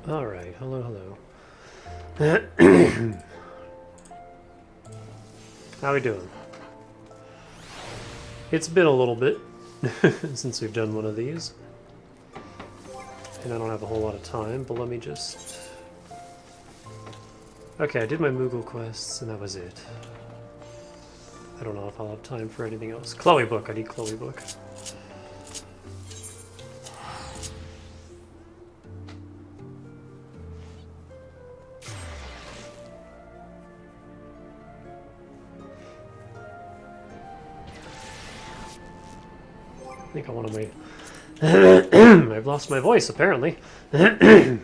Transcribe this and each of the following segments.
Alright, hello, hello. How we doing? It's been a little bit since we've done one of these. And I don't have a whole lot of time, but let me just... Okay, I did my Moogle quests, and that was it. I don't know if I'll have time for anything else. Chloe book, I need Chloe book. I think I want to wait. I've lost my voice, apparently. On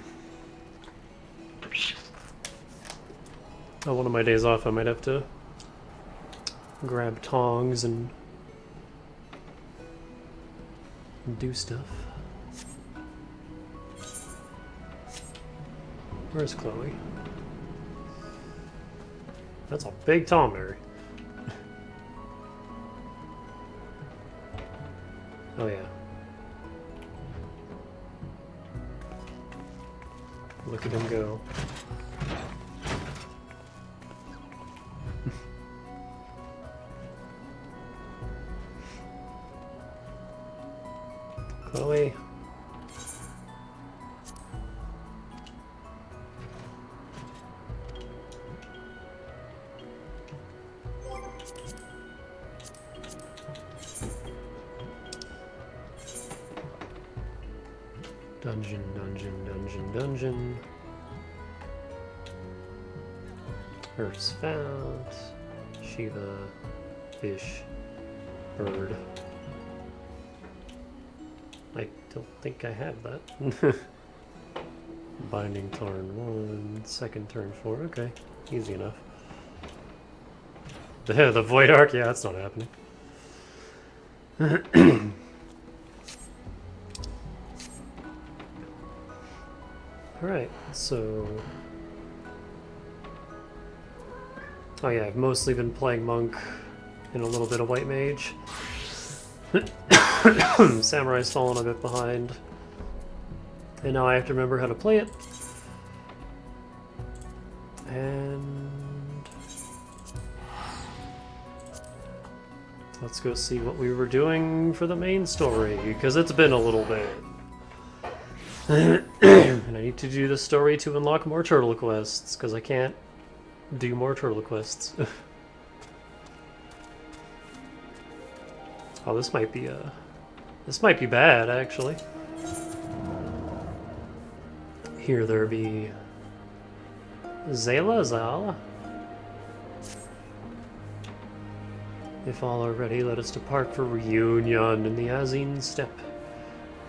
one of my days off, I might have to grab tongs and do stuff. Where's Chloe? That's a big Tomberry. Oh yeah. Look at him go. Chloe. Dungeon, dungeon, dungeon, dungeon. Earth's found. Shiva. Fish. Bird. I don't think I have that. Binding turn 1, second turn 4. Okay, easy enough. The Void Arc? Yeah, that's not happening. Alright, so... Oh yeah, I've mostly been playing Monk and a little bit of White Mage. Samurai's fallen a bit behind. And now I have to remember how to play it. And... let's go see what we were doing for the main story, because it's been a little bit. And I need to do the story to unlock more turtle quests, because I can't do more turtle quests. Oh, this might be bad, actually. Here there be Zala. If all are ready, let us depart for reunion in the Azine Steppe.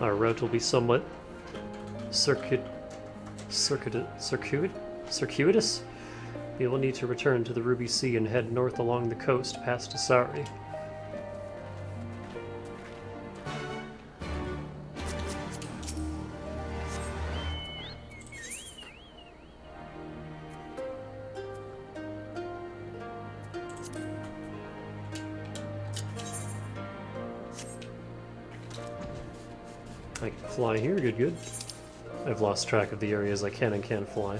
Our route will be somewhat circuitous. We will need to return to the Ruby Sea and head north along the coast past Asari. I can fly here, good. I've lost track of the areas I can and can't fly.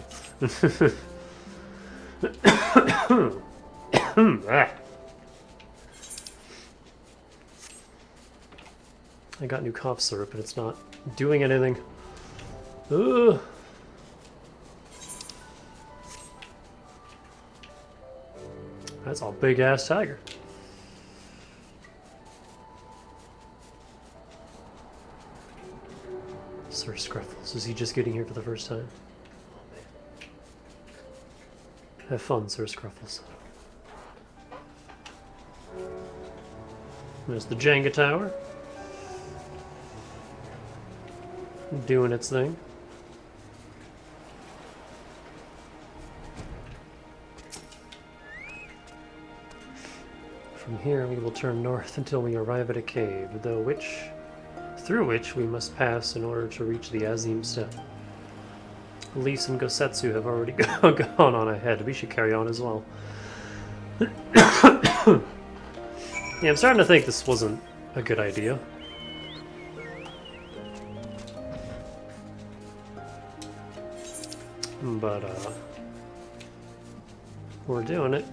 I got new cough syrup, but it's not doing anything. Ugh. That's a big-ass tiger. Sir Scruffles, is he just getting here for the first time? Oh, man. Have fun, Sir Scruffles. There's the Jenga Tower. Doing its thing. From here we will turn north until we arrive at a cave, through which we must pass in order to reach the Azim Steppe. Elise and Gosetsu have already gone on ahead. We should carry on as well. Yeah, I'm starting to think this wasn't a good idea. but we're doing it.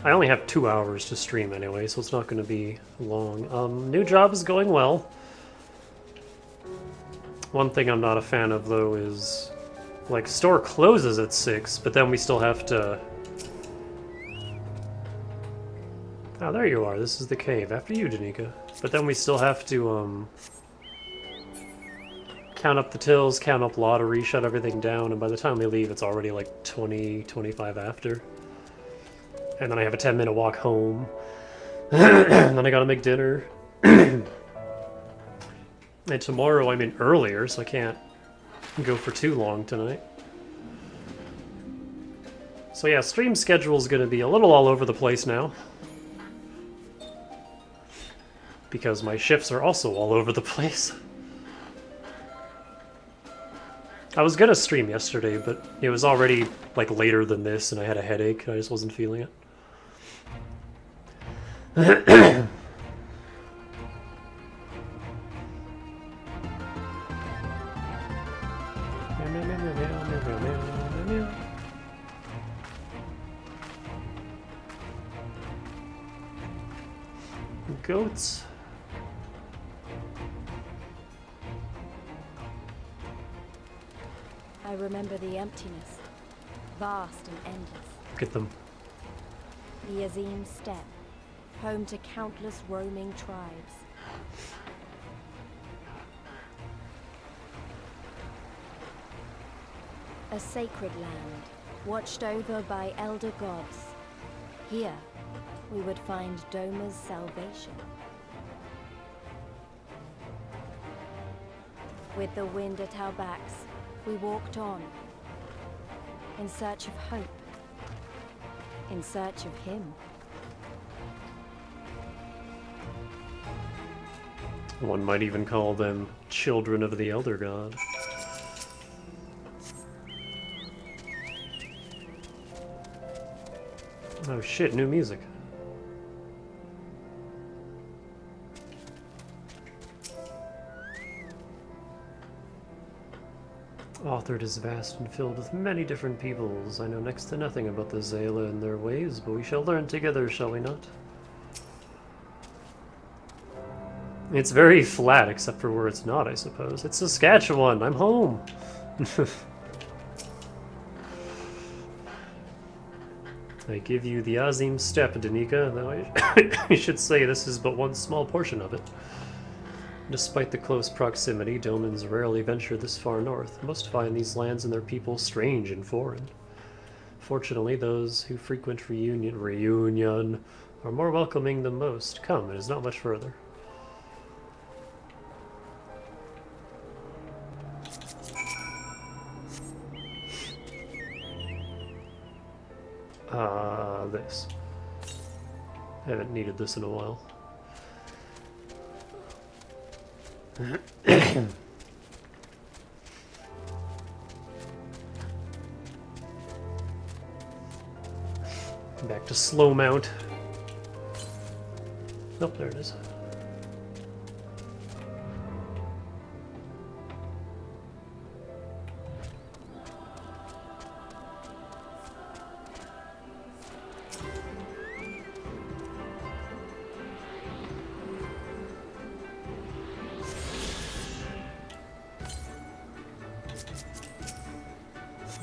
I only have 2 hours to stream anyway, so it's not going to be long. New job is going well. One thing I'm not a fan of, though, is, like, store closes at 6, but then we still have to... Oh, there you are. This is the cave. After you, Danica. But then we still have to, count up the tills, count up lottery, shut everything down, and by the time we leave, it's already, like, 20, 25 after. And then I have a 10-minute walk home. And then I gotta make dinner. And tomorrow I'm in earlier, so I can't go for too long tonight. So yeah, stream schedule's gonna be a little all over the place now. Because my shifts are also all over the place. I was gonna stream yesterday, but it was already, like, later than this, and I had a headache, and I just wasn't feeling it. Goats. I remember the emptiness, vast and endless. Look at them. The Azim Steppe, home to countless roaming tribes. A sacred land, watched over by elder gods. Here, we would find Doma's salvation. With the wind at our backs, we walked on, in search of hope, in search of him. One might even call them children of the Elder God. Oh shit, new music. Authored is vast and filled with many different peoples. I know next to nothing about the Zayla and their ways, but we shall learn together, shall we not? It's very flat, except for where it's not, I suppose. It's Saskatchewan! I'm home! I give you the Azim Steppe, Danica, though I should say this is but one small portion of it. Despite the close proximity, Domans rarely venture this far north. Most find these lands and their people strange and foreign. Fortunately, those who frequent Reunion are more welcoming than most. Come, it is not much further. This. I haven't needed this in a while. Back to slow mount. Oh, there it is.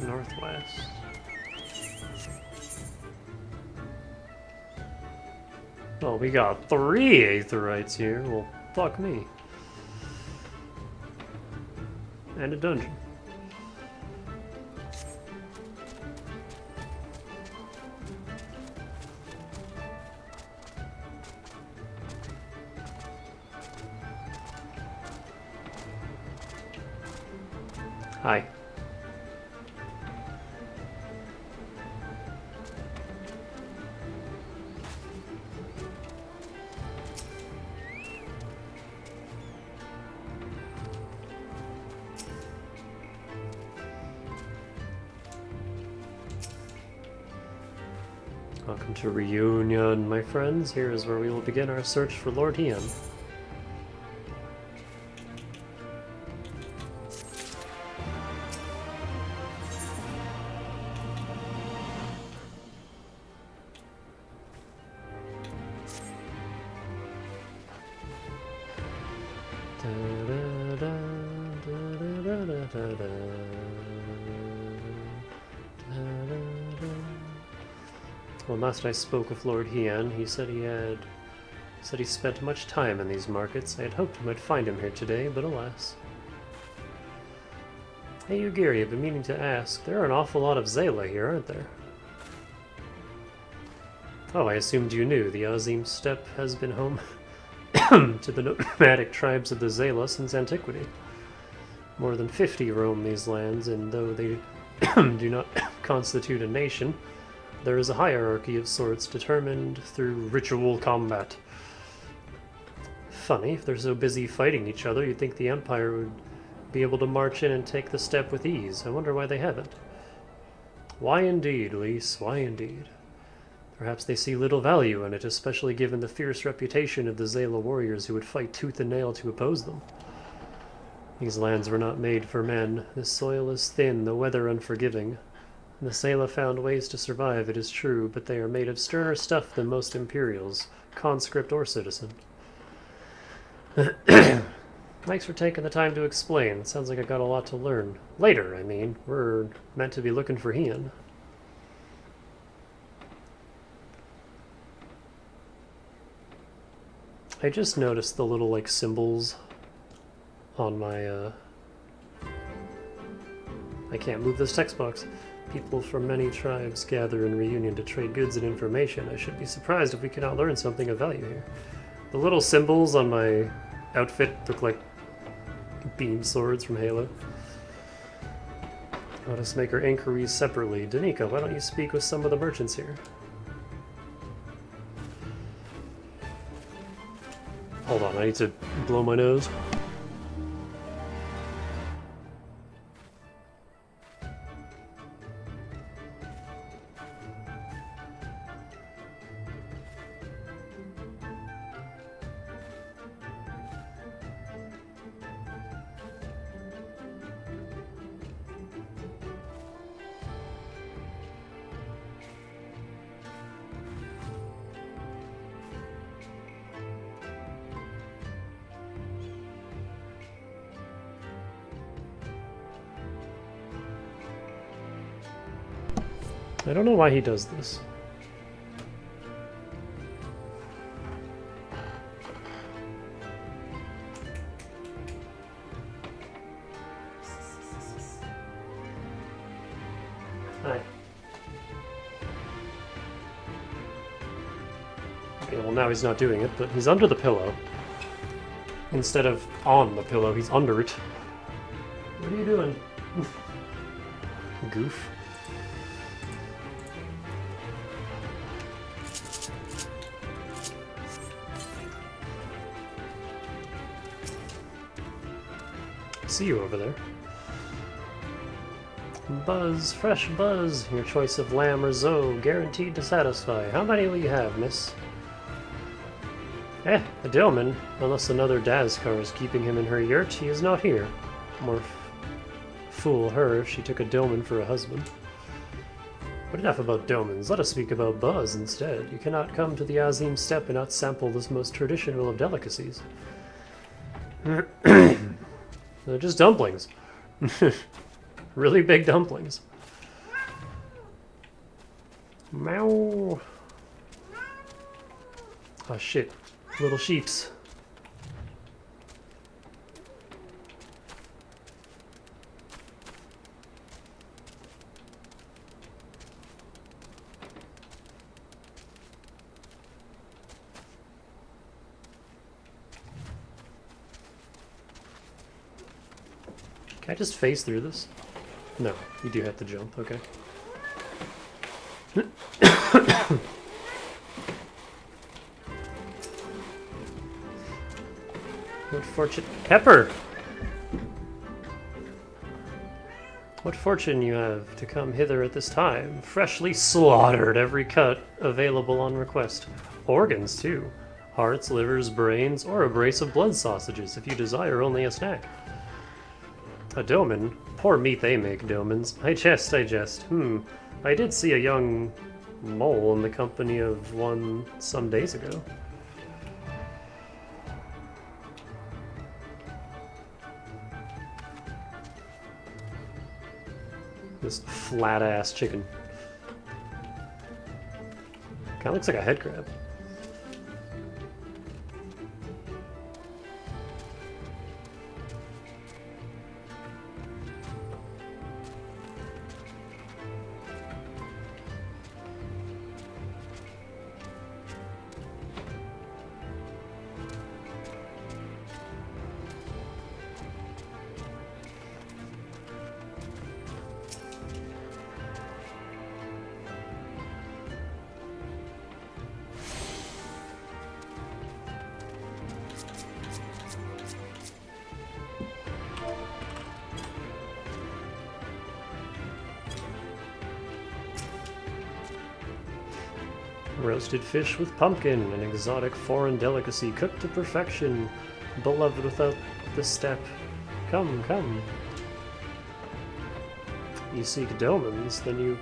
Northwest. Oh, we got 3 Aetherites here. Well, fuck me. And a dungeon. Hi. Welcome to Reunion, my friends. Here is where we will begin our search for Lord Hien. Well, last I spoke with Lord Hian, he said he spent much time in these markets. I had hoped I might find him here today, but alas. Hey, Ugiri, I've been meaning to ask. There are an awful lot of Zayla here, aren't there? Oh, I assumed you knew. The Azim Steppe has been home to the nomadic tribes of the Zayla since antiquity. More than 50 roam these lands, and though they do not constitute a nation, there is a hierarchy of sorts determined through ritual combat. Funny, if they're so busy fighting each other, you'd think the Empire would be able to march in and take the steppe with ease. I wonder why they haven't. Why indeed, Lise, why indeed? Perhaps they see little value in it, especially given the fierce reputation of the Zayla warriors who would fight tooth and nail to oppose them. These lands were not made for men. The soil is thin, the weather unforgiving. The Zayla found ways to survive, it is true, but they are made of sterner stuff than most Imperials, conscript or citizen. Thanks for taking the time to explain. Sounds like I got a lot to learn. Later, I mean. We're meant to be looking for Hian. I just noticed the little, like, symbols on my, I can't move this text box. People from many tribes gather in reunion to trade goods and information. I should be surprised if we cannot learn something of value here. The little symbols on my outfit look like beam swords from Halo. Let us make our inquiries separately. Danica, why don't you speak with some of the merchants here? Hold on, I need to blow my nose. I don't know why he does this. Hi. Okay, well now he's not doing it, but he's under the pillow. Instead of on the pillow, he's under it. What are you doing? Goof. See you over there. Buzz, fresh buzz. Your choice of lamb or zoe, guaranteed to satisfy. How many will you have, miss? A Dillman. Unless another Dazkar is keeping him in her yurt, he is not here. More fool her if she took a Dillman for a husband. But enough about Domans. Let us speak about Buzz instead. You cannot come to the Azim Steppe and not sample this most traditional of delicacies. They're just dumplings. Really big dumplings. Meow. Oh shit. Little sheeps. Can I just phase through this? No, you do have to jump, okay. What fortune... Pepper! What fortune you have to come hither at this time. Freshly slaughtered, every cut available on request. Organs, too. Hearts, livers, brains, or a brace of blood sausages, if you desire only a snack. A doman? Poor meat they make, domans. I jest. I did see a young mole in the company of one some days ago. This flat-ass chicken. Kinda looks like a head crab. Roasted fish with pumpkin, an exotic foreign delicacy cooked to perfection, beloved without the step. Come, come. You seek dolmens, then you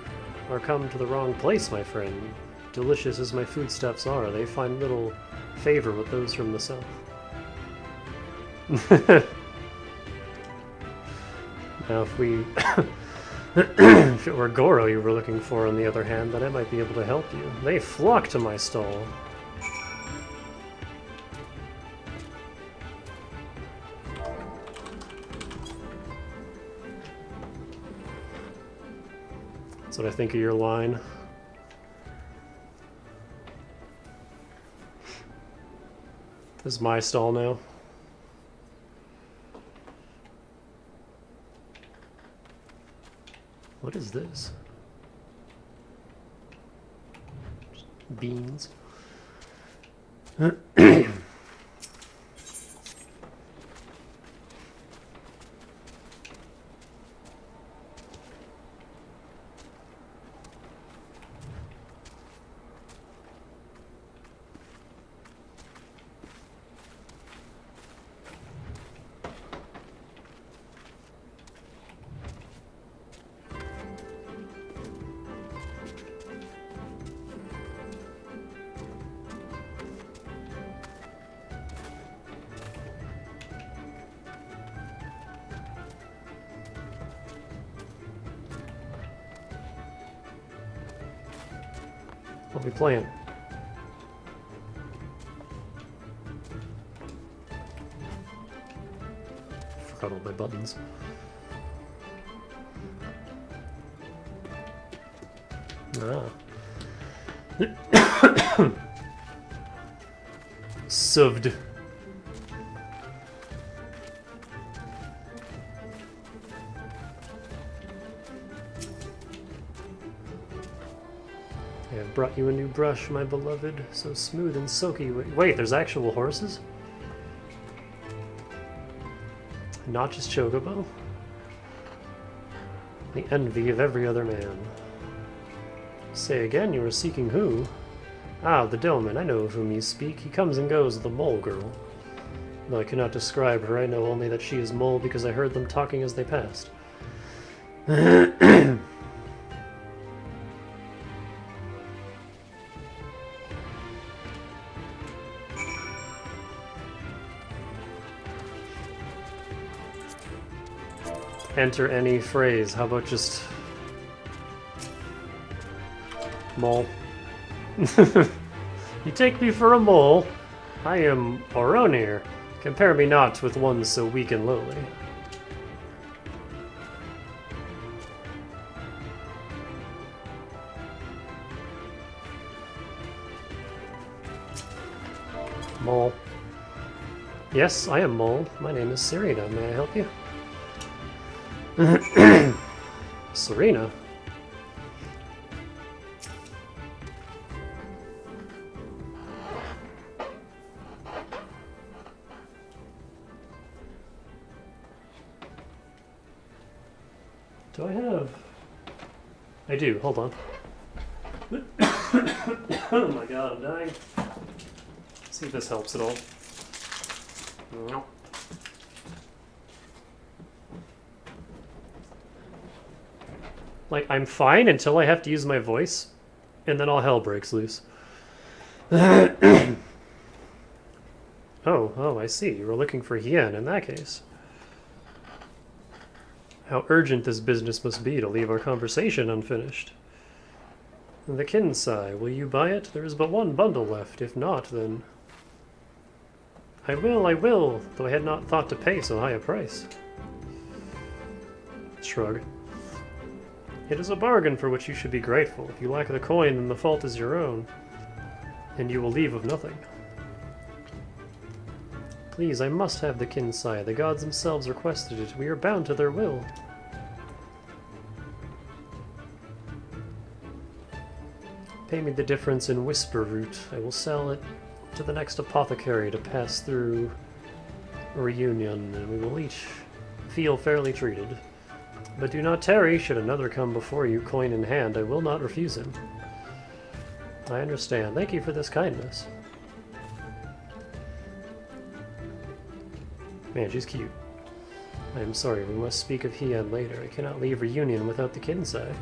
are come to the wrong place, my friend. Delicious as my foodstuffs are, they find little favor with those from the south. Now if we... if it were Goro you were looking for, on the other hand, then I might be able to help you. They flock to my stall. That's what I think of your line. This is my stall now. What is this? Beans. What are we playing? Forgot all my buttons. Ah. Suved. I have brought you a new brush, my beloved, so smooth and silky. Wait, there's actual horses? Not just Chocobo? The envy of every other man. Say again, you are seeking who? Ah, the Doman, I know of whom you speak. He comes and goes, the mole girl. Though I cannot describe her, I know only that she is mole because I heard them talking as they passed. Enter any phrase. How about just... mole? You take me for a mole? I am Oronir. Compare me not with one so weak and lowly. Mole. Yes, I am Mole. My name is Serena. May I help you? Serena? Do I have... I do, hold on. Oh my god, I'm dying. See if this helps at all. No. Like, I'm fine until I have to use my voice, and then all hell breaks loose. Oh, I see. You were looking for Hien in that case. How urgent this business must be to leave our conversation unfinished. The Kinsai, will you buy it? There is but one bundle left. If not, then... I will, though I had not thought to pay so high a price. Shrug. It is a bargain for which you should be grateful. If you lack the coin, then the fault is your own, and you will leave with nothing. Please, I must have the Kinsai. The gods themselves requested it. We are bound to their will. Pay me the difference in whisper root. I will sell it to the next apothecary to pass through a reunion, and we will each feel fairly treated. But do not tarry, should another come before you, coin in hand. I will not refuse him. I understand. Thank you for this kindness. Man, she's cute. I am sorry, we must speak of Heian later. I cannot leave reunion without the Kinsai.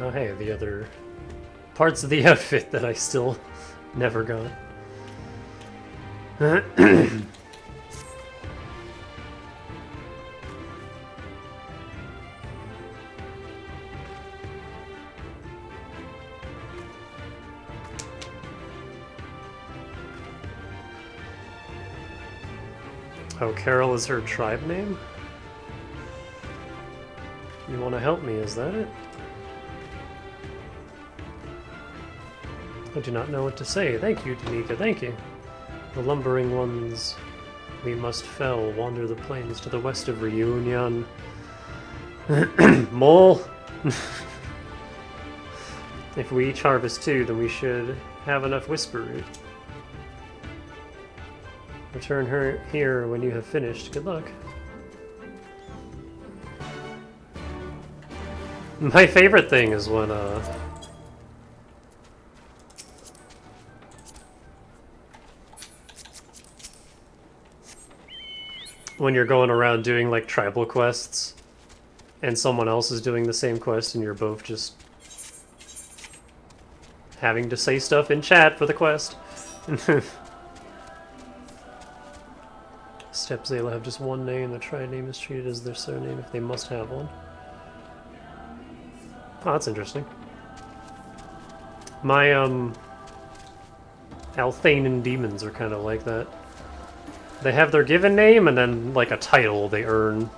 Oh hey, the other parts of the outfit that I still never got. Oh, Carol is her tribe name? You want to help me, is that it? I do not know what to say. Thank you, Danica, thank you. The lumbering ones we must fell wander the plains to the west of Reunion. Mole! If we each harvest 2, then we should have enough whisper root. Return her here when you have finished. Good luck. My favorite thing is when you're going around doing like tribal quests and someone else is doing the same quest and you're both just having to say stuff in chat for the quest. Step Zayla have just one name. The tribe name is treated as their surname if they must have one. Oh, that's interesting. My Althanan demons are kind of like that. They have their given name and then like a title they earn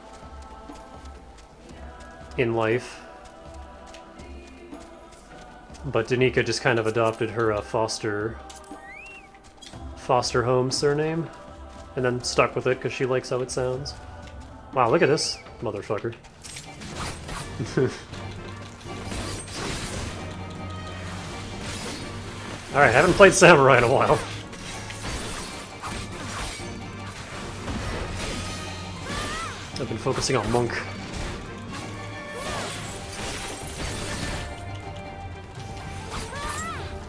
in life. But Danica just kind of adopted her foster home surname and then stuck with it because she likes how it sounds. Wow, look at this motherfucker. Alright, haven't played Samurai in a while. I've been focusing on Monk.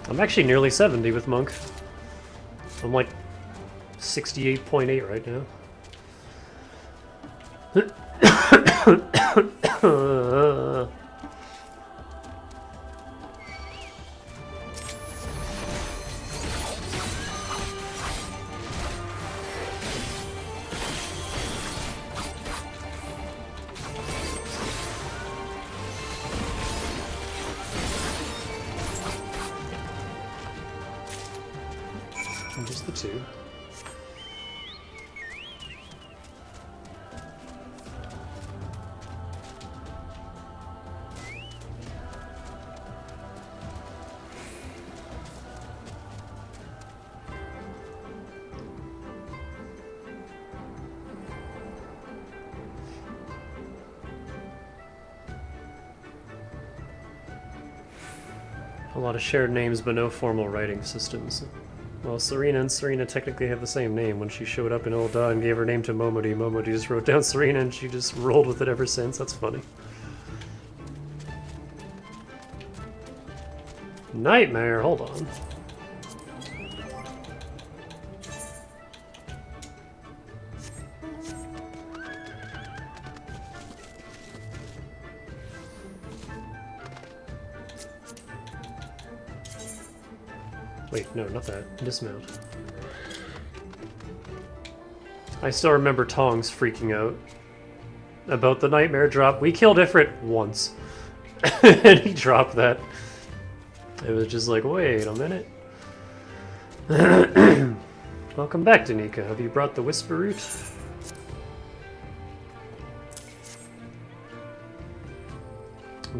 I'm actually nearly 70 with Monk. I'm like 68.8 right now. Just the 2. A lot of shared names, but no formal writing systems. Well, Serena and Serena technically have the same name. When she showed up in Ul'dah and gave her name to Momodi, Momodi just wrote down Serena and she just rolled with it ever since. That's funny. Nightmare, hold on. Wait, no, not that. Dismount. I still remember Tongs freaking out about the nightmare drop. We killed Ifrit once. And he dropped that. It was just like, wait a minute. Welcome back, Danica. Have you brought the Whisper Root?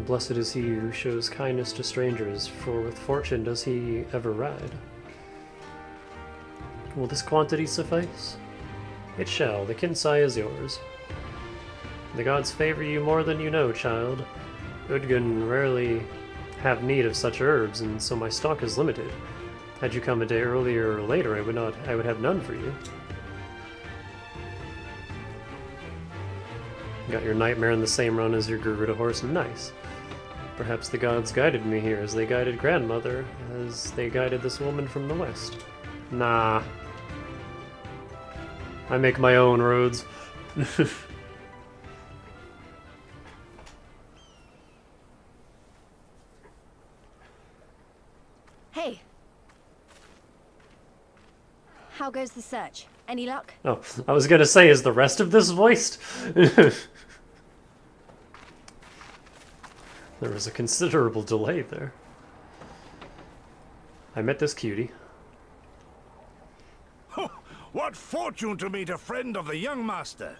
Blessed is he who shows kindness to strangers, for with fortune does he ever ride. Will this quantity suffice? It shall. The Kinsai is yours. The gods favor you more than you know, child. Udgun rarely have need of such herbs, and so my stock is limited. Had you come a day earlier or later, I would have none for you. Got your nightmare in the same run as your Garuda horse. Nice. Perhaps the gods guided me here as they guided grandmother, as they guided this woman from the west. Nah. I make my own roads. Hey. How goes the search? Any luck? Oh, I was gonna say, is the rest of this voiced? There was a considerable delay there. I met this cutie. What fortune to meet a friend of the young master!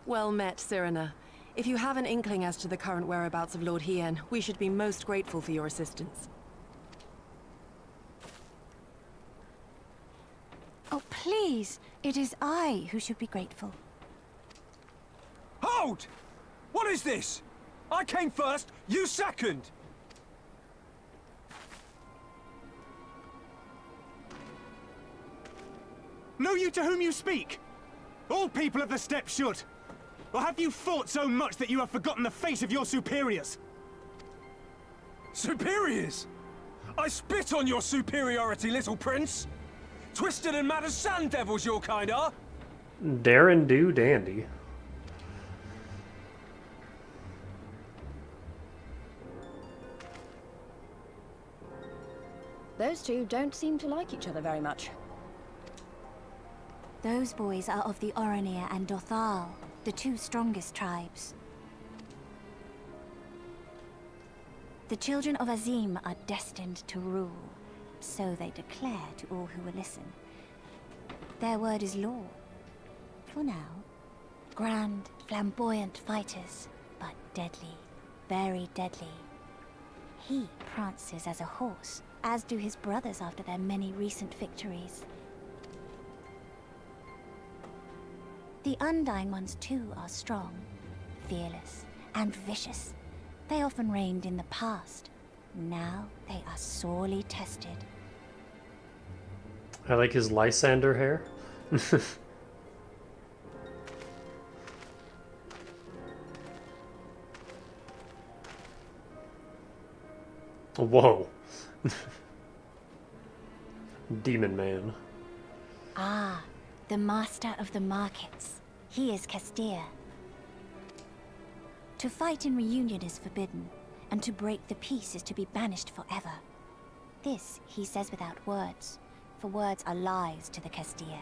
Well met, Cyrena. If you have an inkling as to the current whereabouts of Lord Hien, we should be most grateful for your assistance. Oh, please! It is I who should be grateful. Hold! What is this? I came first, you second! Know you to whom you speak? All people of the steppe should. Or have you fought so much that you have forgotten the face of your superiors? Superiors? I spit on your superiority, little prince! Twisted and mad as sand devils your kind are! Darren do dandy. Those two don't seem to like each other very much. Those boys are of the Oranir and Dothal, the two strongest tribes. The children of Azim are destined to rule, so they declare to all who will listen. Their word is law. For now. Grand, flamboyant fighters, but deadly, very deadly. He prances as a horse, as do his brothers after their many recent victories. The Undying ones too are strong, fearless, and vicious. They often reigned in the past. Now they are sorely tested. I like his Lysander hair. Whoa. Demon Man. Ah, the master of the markets. He is Castir. To fight in reunion is forbidden, and to break the peace is to be banished forever. This he says without words, for words are lies to the Castir.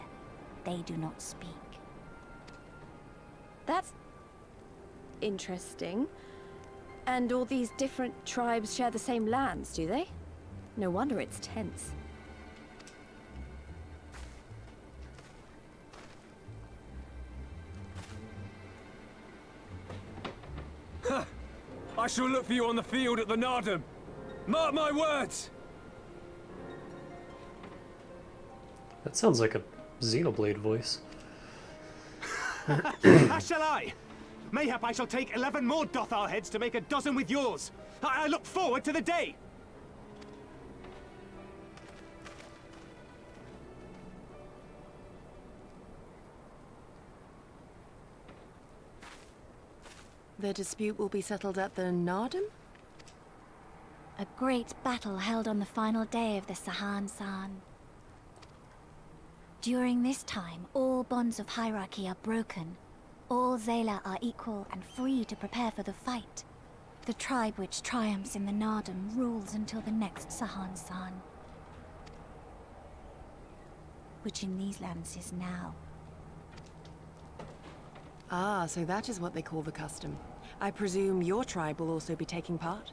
They do not speak. That's interesting. And all these different tribes share the same lands, do they? No wonder it's tense. I shall look for you on the field at the Nardum. Mark my words! That sounds like a Xenoblade voice. As shall I. Mayhap I shall take 11 more Dothar heads to make a dozen with yours. I look forward to the day. The dispute will be settled at the Nardum? A great battle held on the final day of the Sahan San. During this time, all bonds of hierarchy are broken. All Zayla are equal and free to prepare for the fight. The tribe which triumphs in the Nardum rules until the next Sahan-san. Which in these lands is now. Ah, so that is what they call the custom. I presume your tribe will also be taking part?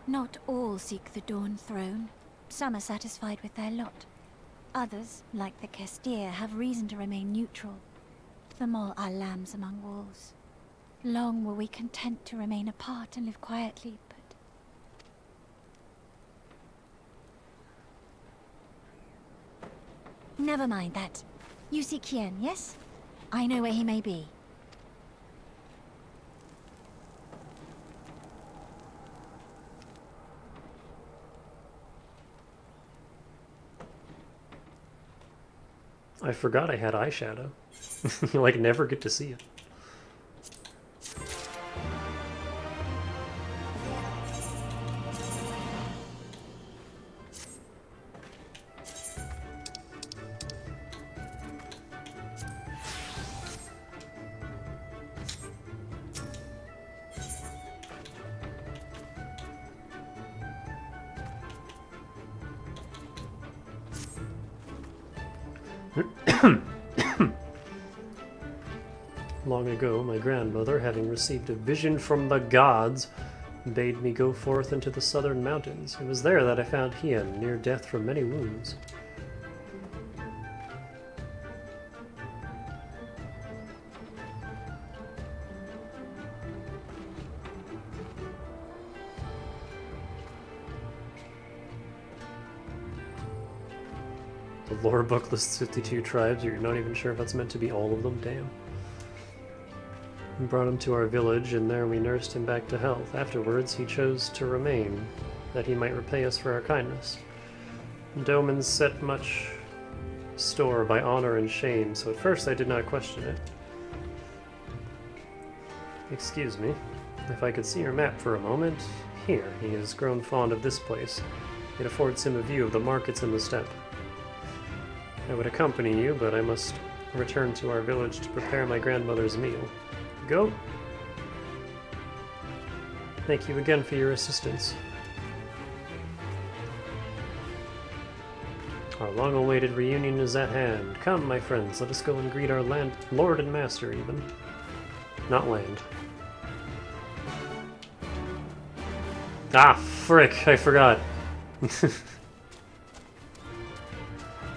Not all seek the Dawn Throne. Some are satisfied with their lot. Others, like the Kestir, have reason to remain neutral. Them all are lambs among wolves. Long were we content to remain apart and live quietly, but... Never mind that. You seek Kien, yes? I know where he may be. I forgot I had eyeshadow. You like never get to see it. Long ago, my grandmother, having received a vision from the gods, bade me go forth into the southern mountains. It was there that I found Hien, near death from many wounds. The lore book lists 52 tribes, you're not even sure if that's meant to be all of them? Damn. We brought him to our village, and there we nursed him back to health. Afterwards, he chose to remain, that he might repay us for our kindness. Domans set much store by honor and shame, so at first I did not question it. Excuse me. If I could see your map for a moment. Here, he has grown fond of this place. It affords him a view of the markets in the steppe. I would accompany you, but I must return to our village to prepare my grandmother's meal. Go. Thank you again for your assistance. Our long-awaited reunion is at hand. Come, my friends, let us go and greet our lord and master, even. Not land. Ah, frick, I forgot.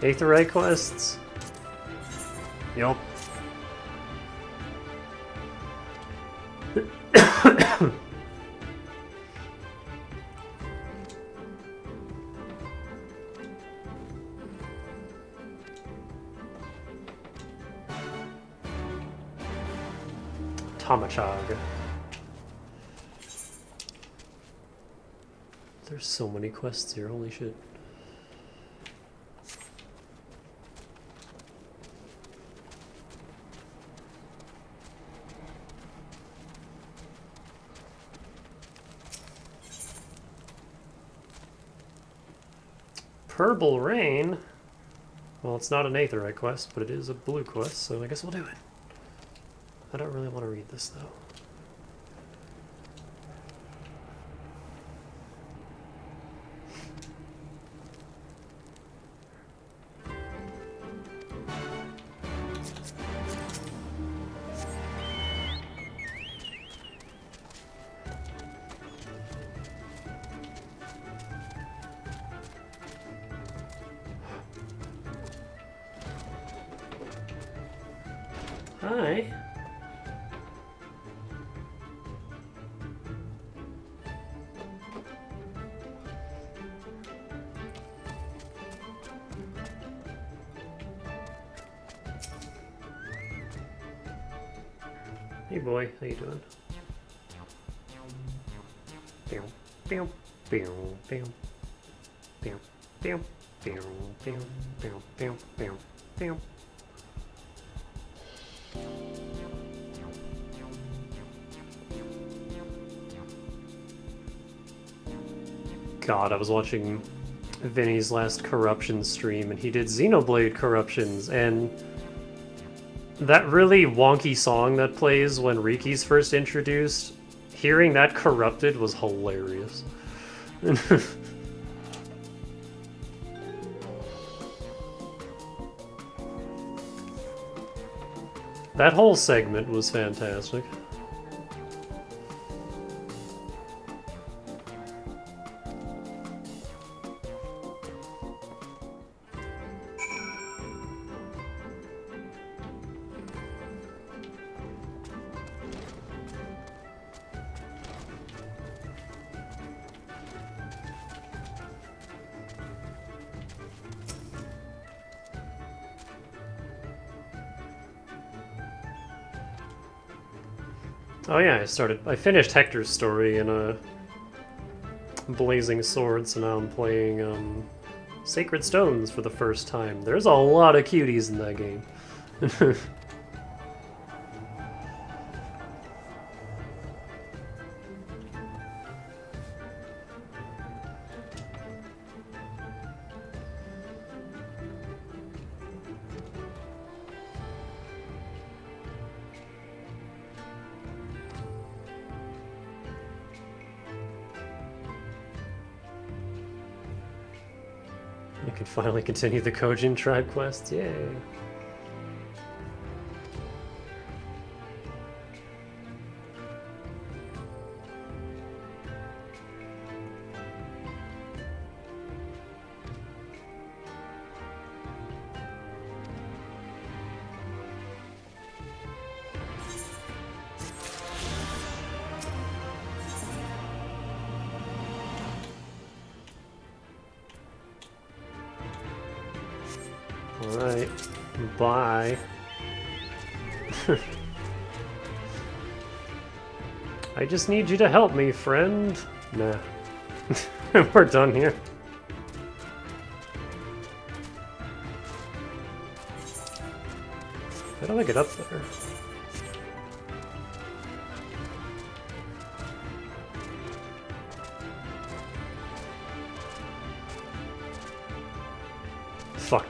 Aetherai quests? Yup. Tamachag. There's so many quests here, holy shit. Purple Rain? Well, it's not an Aetherai quest, but it is a blue quest, so I guess we'll do it. I don't really want to read this, though. Hi. Hey boy, how you doing? Pew, pew, pew, pew, pew, pew, pew, pew, pew, pew, pew, pew. God, I was watching Vinny's last corruption stream, and he did Xenoblade corruptions, and That really wonky song that plays when Riki's first introduced, hearing that corrupted was hilarious. That whole segment was fantastic. Oh yeah, I finished Hector's story in a Blazing Sword, so now I'm playing Sacred Stones for the first time. There's a lot of cuties in that game. I can finally continue the Kojin tribe quests, yay! Alright, bye. I just need you to help me, friend. Nah. We're done here. How do I get up there? Fuck.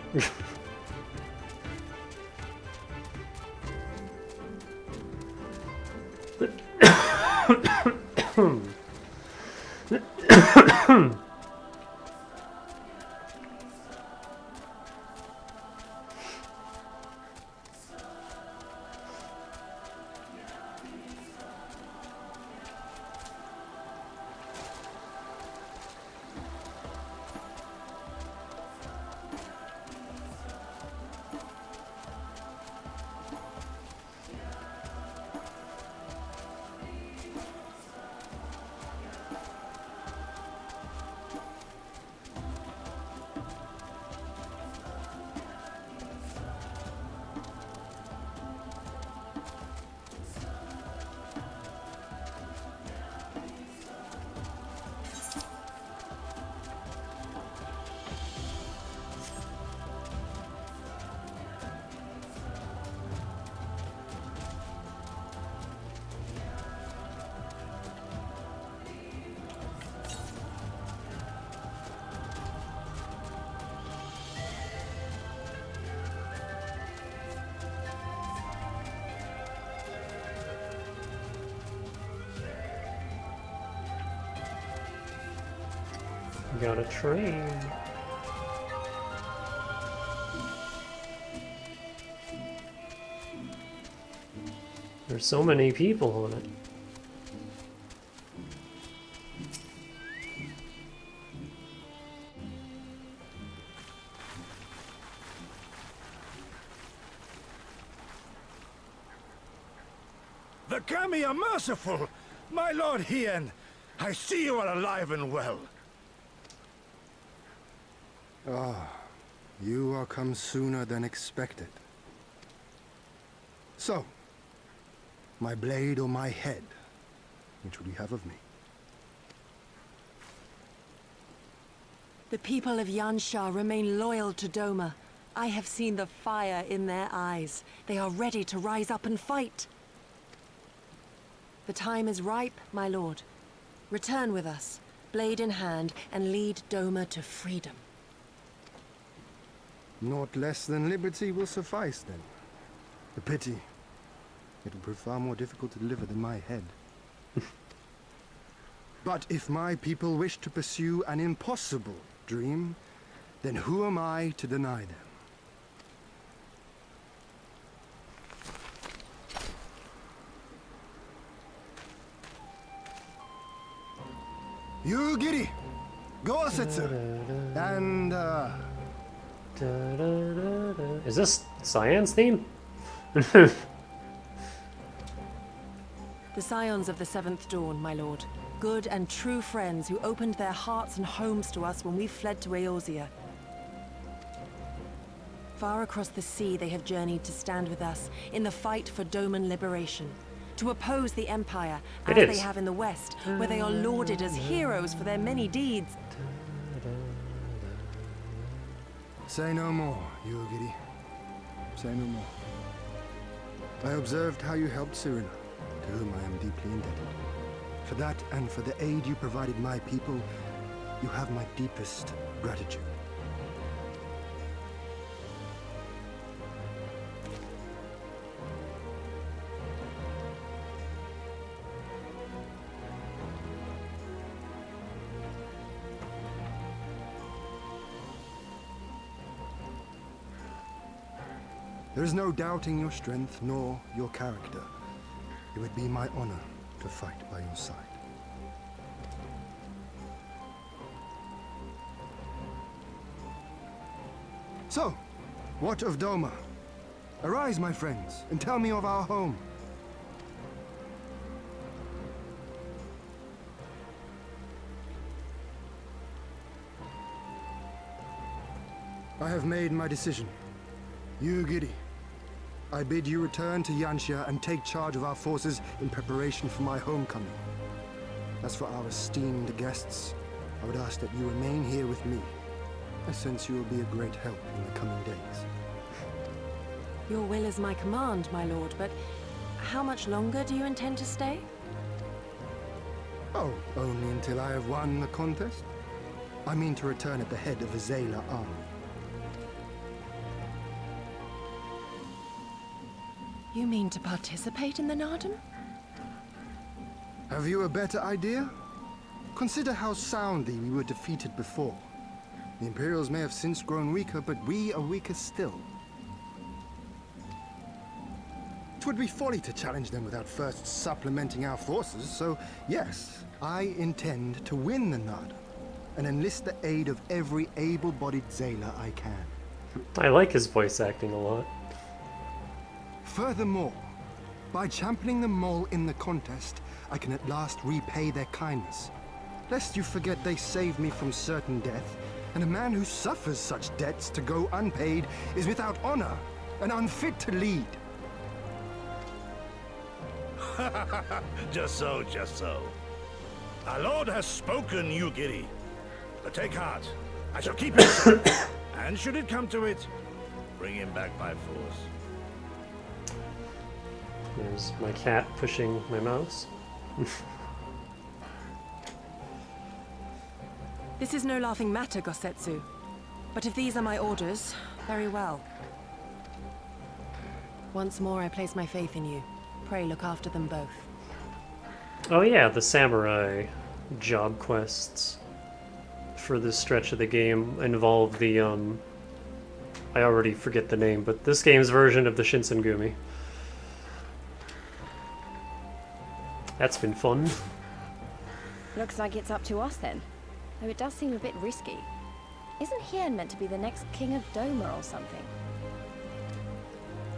Got a train. There's so many people on it. The Kami are merciful! My lord Hien, I see you are alive and well. Ah, you are come sooner than expected. So, my blade or my head? Which would you have of me? The people of Yansha remain loyal to Doma. I have seen the fire in their eyes. They are ready to rise up and fight. The time is ripe, my lord. Return with us, blade in hand, and lead Doma to freedom. Naught less than liberty will suffice, then. A pity. It will prove far more difficult to deliver than my head. But if my people wish to pursue an impossible dream, then who am I to deny them? You giddy! Go Setsu! And Is this Cyan's theme? The scions of the Seventh Dawn, my lord. Good and true friends who opened their hearts and homes to us when we fled to Eorzea. Far across the sea they have journeyed to stand with us in the fight for Doman liberation. To oppose the Empire, as they have in the West, where they are lauded as heroes for their many deeds. say no more, Yugiri. Say no more. I observed how you helped Cyrilla, to whom I am deeply indebted. For that and for the aid you provided my people, you have my deepest gratitude. There is no doubting your strength nor your character. It would be my honor to fight by your side. So, what of Doma? Arise, my friends, and tell me of our home. I have made my decision. Yugiri, I bid you return to Yanxia and take charge of our forces in preparation for my homecoming. As for our esteemed guests, I would ask that you remain here with me. I sense you will be a great help in the coming days. Your will is my command, my lord, but how much longer do you intend to stay? Oh, only until I have won the contest. I mean to return at the head of a Zayla army. You mean to participate in the Nardum? Have you a better idea? Consider how soundly we were defeated before. The Imperials may have since grown weaker, but we are weaker still. It would be folly to challenge them without first supplementing our forces, so yes, I intend to win the Nardum and enlist the aid of every able-bodied Zayla I can. I like his voice acting a lot. Furthermore, by championing the mole in the contest, I can at last repay their kindness. Lest you forget they saved me from certain death, and a man who suffers such debts to go unpaid is without honor and unfit to lead. Just so, just so. Our lord has spoken, Yugiri. But take heart. I shall keep his son. And should it come to it, bring him back by force. There's my cat pushing my mouse. This is no laughing matter, Gosetsu. But if these are my orders, very well. Once more I place my faith in you. Pray look after them both. Oh yeah, the samurai job quests for this stretch of the game involve the, I already forget the name, but this game's version of the Shinsengumi. That's been fun. Looks like it's up to us then. Though it does seem a bit risky. Isn't Hien meant to be the next king of Doma or something?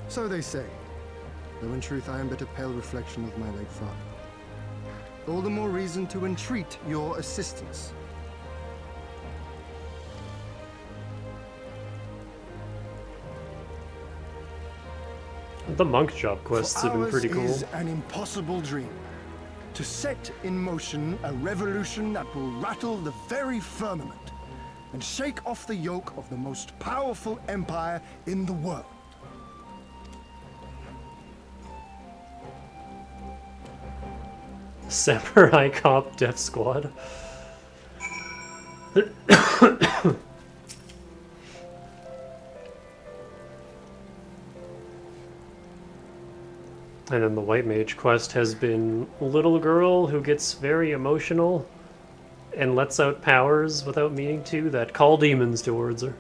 So they say, though in truth I am but a pale reflection of my late father. All the more reason to entreat your assistance. The monk job quests have been pretty cool. Ours is an impossible dream. To set in motion a revolution that will rattle the very firmament and shake off the yoke of the most powerful empire in the world. Samurai Cop Death Squad. And then the White Mage quest has been little girl who gets very emotional and lets out powers without meaning to that call demons towards her.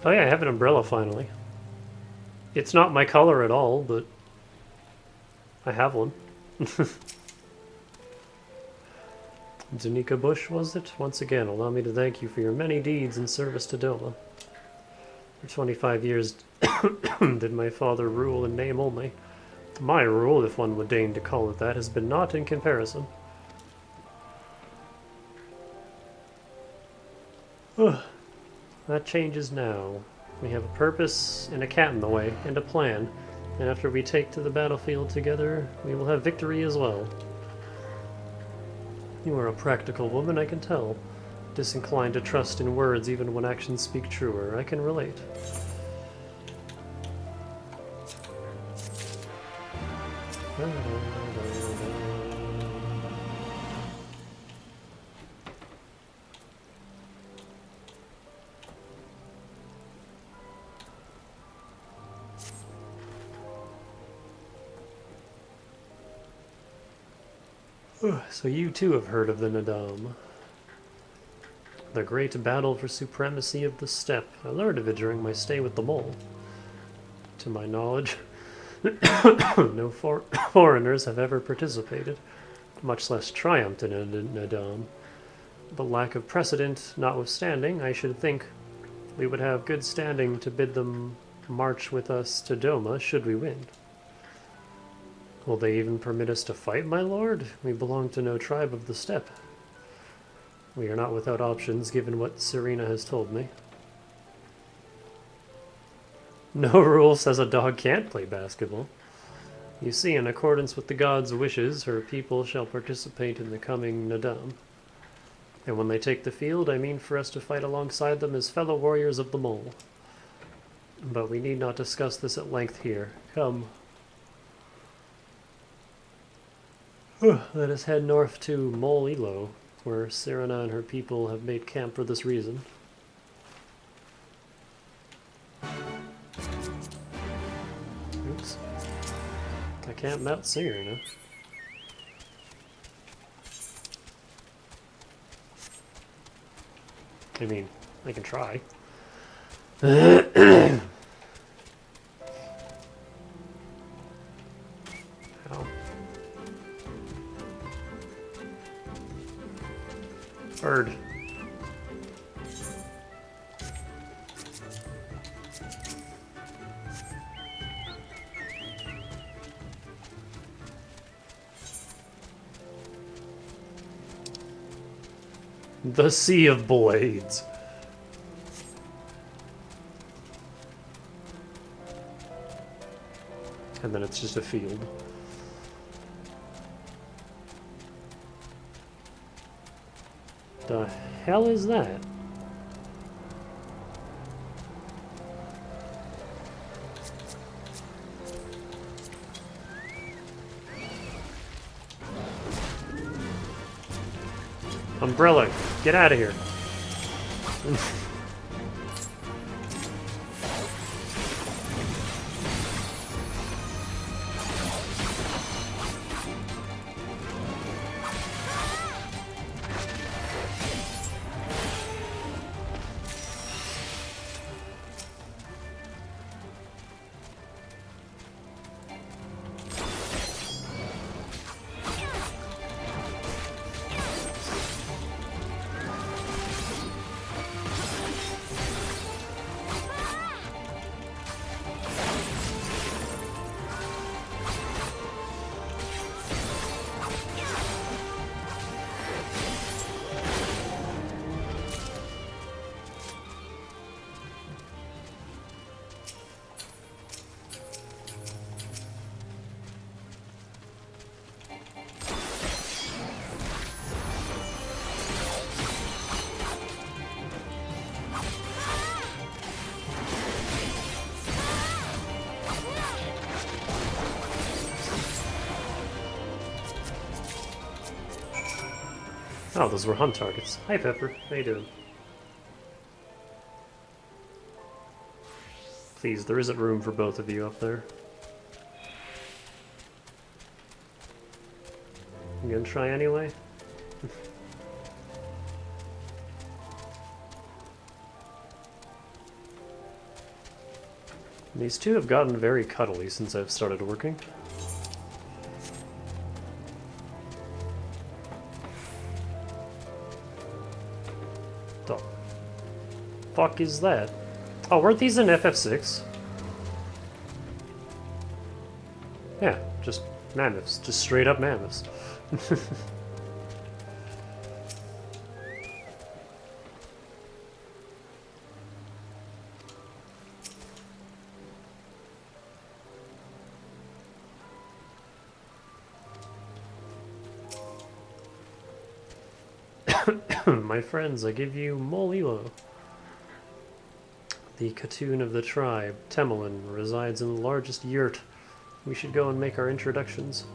Oh yeah, I have an umbrella finally. It's not my color at all, but I have one. Zunika Bush, was it? Once again, allow me to thank you for your many deeds in service to Doma. For 25 years did my father rule in name only. My rule, if one would deign to call it that, has been naught in comparison. That changes now. We have a purpose and a cat in the way, and a plan. And after we take to the battlefield together, we will have victory as well. You are a practical woman, I can tell. Disinclined to trust in words even when actions speak truer. I can relate. So you too have heard of the Nadam. The great battle for supremacy of the steppe. I learned of it during my stay with the mole. To my knowledge, no foreigners have ever participated, much less triumphed in a Nadam. But lack of precedent notwithstanding, I should think we would have good standing to bid them march with us to Doma should we win. Will they even permit us to fight, my lord? We belong to no tribe of the steppe. We are not without options, given what Serena has told me. No rule says a dog can't play basketball. You see, in accordance with the god's wishes, her people shall participate in the coming Nadam. And when they take the field, I mean for us to fight alongside them as fellow warriors of the mole. But we need not discuss this at length here. Come. Let us head north to Mole Ilo, where Serena and her people have made camp for this reason. Oops. I can't mount Serena. I mean, I can try. Ow. Bird. The Sea of Blades. And then it's just a field. The hell is that? Umbrella, get out of here. Oh, those were hunt targets. Hi, Pepper. How you doing? Please, there isn't room for both of you up there. You gonna try anyway? These two have gotten very cuddly since I've started working. The fuck is that? Oh, weren't these in FF6? Yeah, just mammoths. Just straight up mammoths. My friends, I give you Molilo. The Katoon of the tribe, Temelin, resides in the largest yurt. We should go and make our introductions.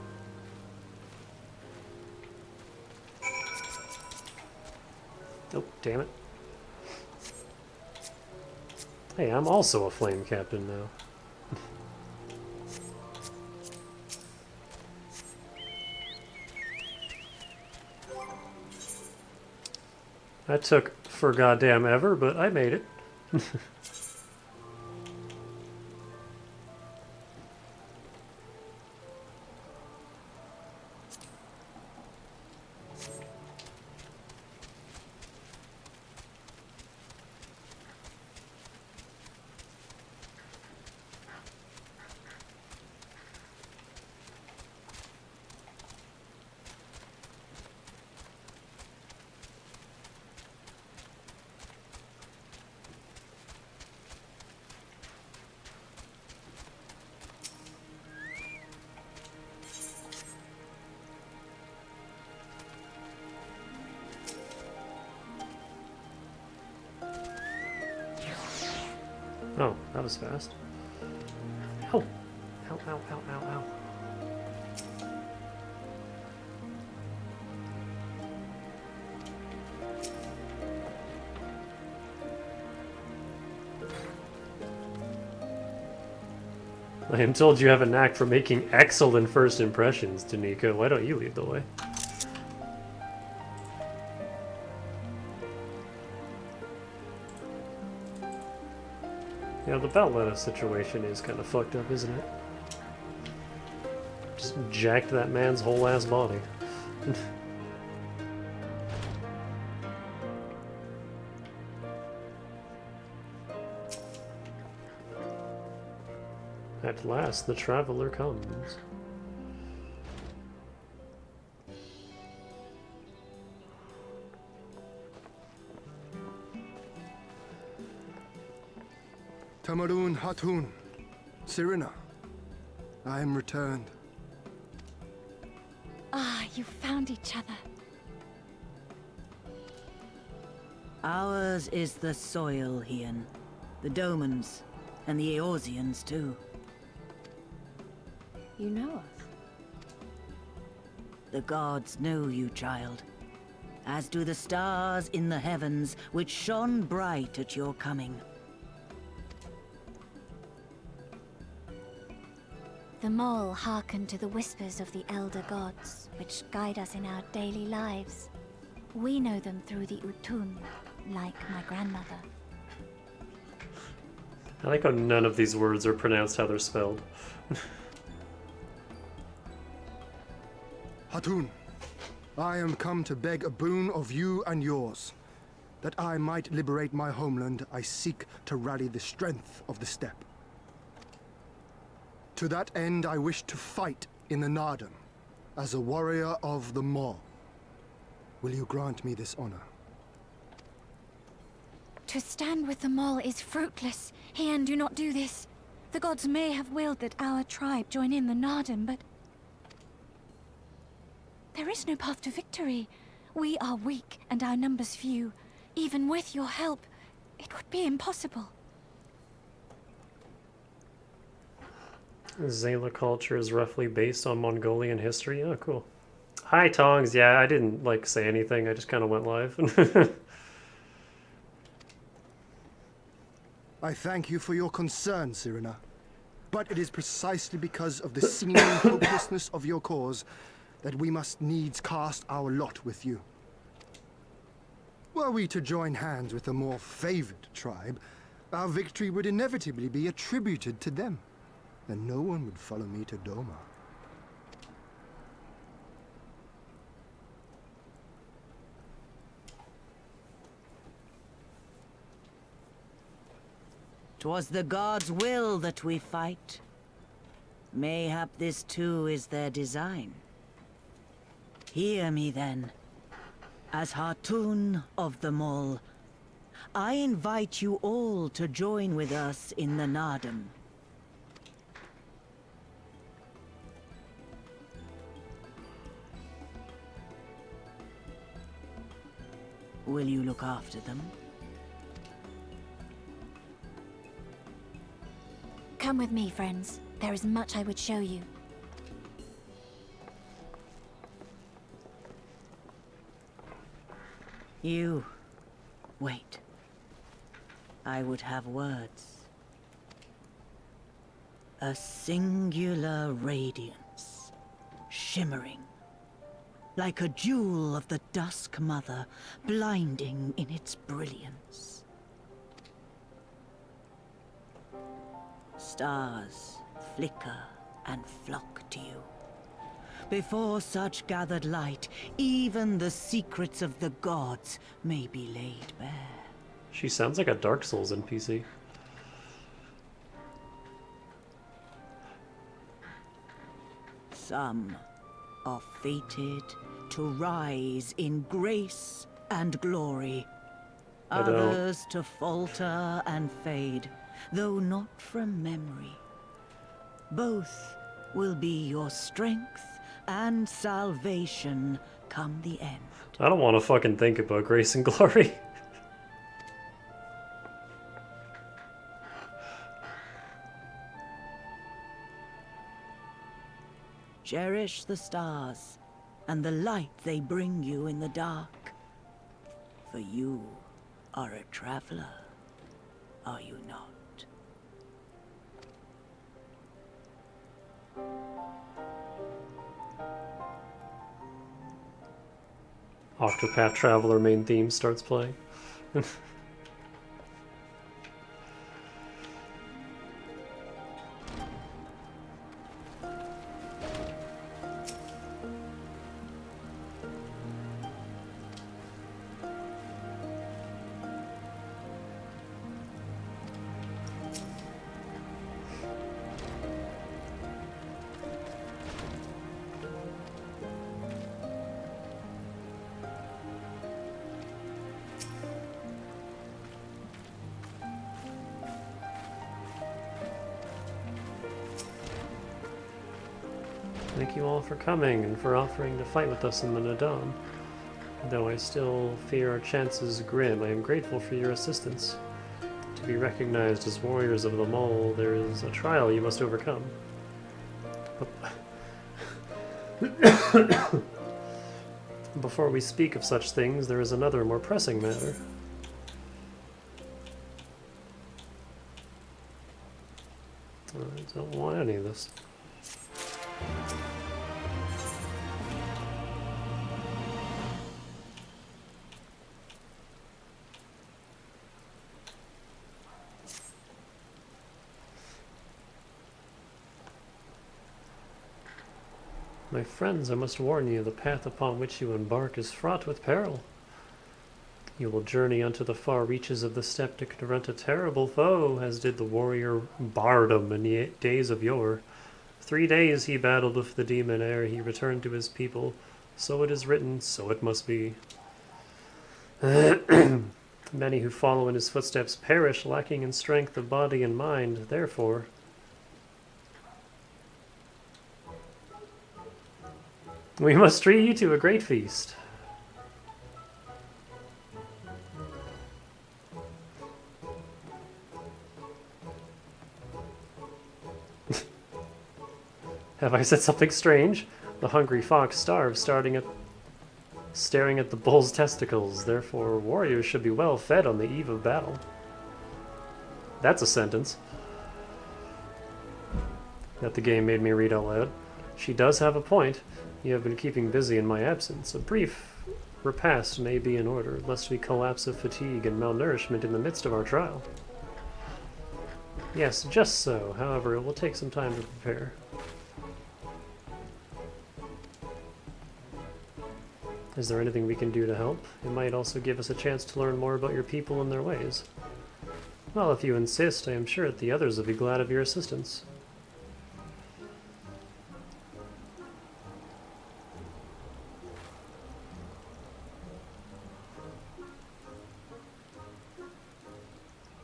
Oh, damn it. Hey, I'm also a flame captain now. That took for goddamn ever, but I made it. Oh, that was fast. Ow! Ow, ow, ow, ow, ow. I am told you have a knack for making excellent first impressions, Danica. Why don't you lead the way? Yeah, the Belletta situation is kind of fucked up, isn't it? Just jacked that man's whole ass body. At last, the traveler comes. Tamarun Hatun, Sirina, I am returned. Ah, you found each other. Ours is the soil, Hien. The Domans, and the Eorzeans too. You know us? The gods know you, child. As do the stars in the heavens, which shone bright at your coming. The mole hearkened to the whispers of the elder gods, which guide us in our daily lives. We know them through the Utun, like my grandmother. I like how none of these words are pronounced how they're spelled. Hatun, I am come to beg a boon of you and yours. That I might liberate my homeland, I seek to rally the strength of the steppe. To that end, I wish to fight in the Nardum, as a warrior of the Maw. Will you grant me this honor? To stand with the mole is fruitless. Hien, do not do this. The gods may have willed that our tribe join in the Nardum, but there is no path to victory. We are weak and our numbers few. Even with your help, it would be impossible. Zayla culture is roughly based on Mongolian history. Oh, cool. Hi, Tongs. Yeah, I didn't, like, say anything. I just kind of went live. I thank you for your concern, Cyrena. But it is precisely because of the seeming hopelessness of your cause that we must needs cast our lot with you. Were we to join hands with a more favored tribe, our victory would inevitably be attributed to them, and no one would follow me to Doma. 'Twas the gods' will that we fight. Mayhap this too is their design. Hear me then. As Hartun of the Mall, I invite you all to join with us in the Nardum. Will you look after them? Come with me, friends. There is much I would show you. You... wait. I would have words. A singular radiance, shimmering, like a jewel of the Dusk Mother, blinding in its brilliance. Stars flicker and flock to you. Before such gathered light, even the secrets of the gods may be laid bare. She sounds like a Dark Souls NPC. Some are fated to rise in grace and glory. I don't. Others to falter and fade, though not from memory. Both will be your strength and salvation come the end. I don't want to fucking think about grace and glory. Cherish the stars and the light they bring you in the dark. For you are a traveler, are you not? Octopath Traveler main theme starts playing. Thank you all for coming and for offering to fight with us in the Nadam. Though I still fear our chances grim, I am grateful for your assistance. To be recognized as warriors of the Mall, there is a trial you must overcome. Before we speak of such things, there is another more pressing matter. I don't want any of this. My friends, I must warn you, the path upon which you embark is fraught with peril. You will journey unto the far reaches of the steppe to confront a terrible foe, as did the warrior Bardum in the days of yore. 3 days he battled with the demon ere he returned to his people. So it is written, so it must be. Many who follow in his footsteps perish, lacking in strength of body and mind. Therefore, we must treat you to a great feast. Have I said something strange? The hungry fox starves staring at the bull's testicles. Therefore, warriors should be well fed on the eve of battle. That's a sentence that the game made me read out loud. She does have a point. You have been keeping busy in my absence. A brief repast may be in order, lest we collapse of fatigue and malnourishment in the midst of our trial. Yes, just so. However, it will take some time to prepare. Is there anything we can do to help? It might also give us a chance to learn more about your people and their ways. Well, if you insist, I am sure that the others will be glad of your assistance.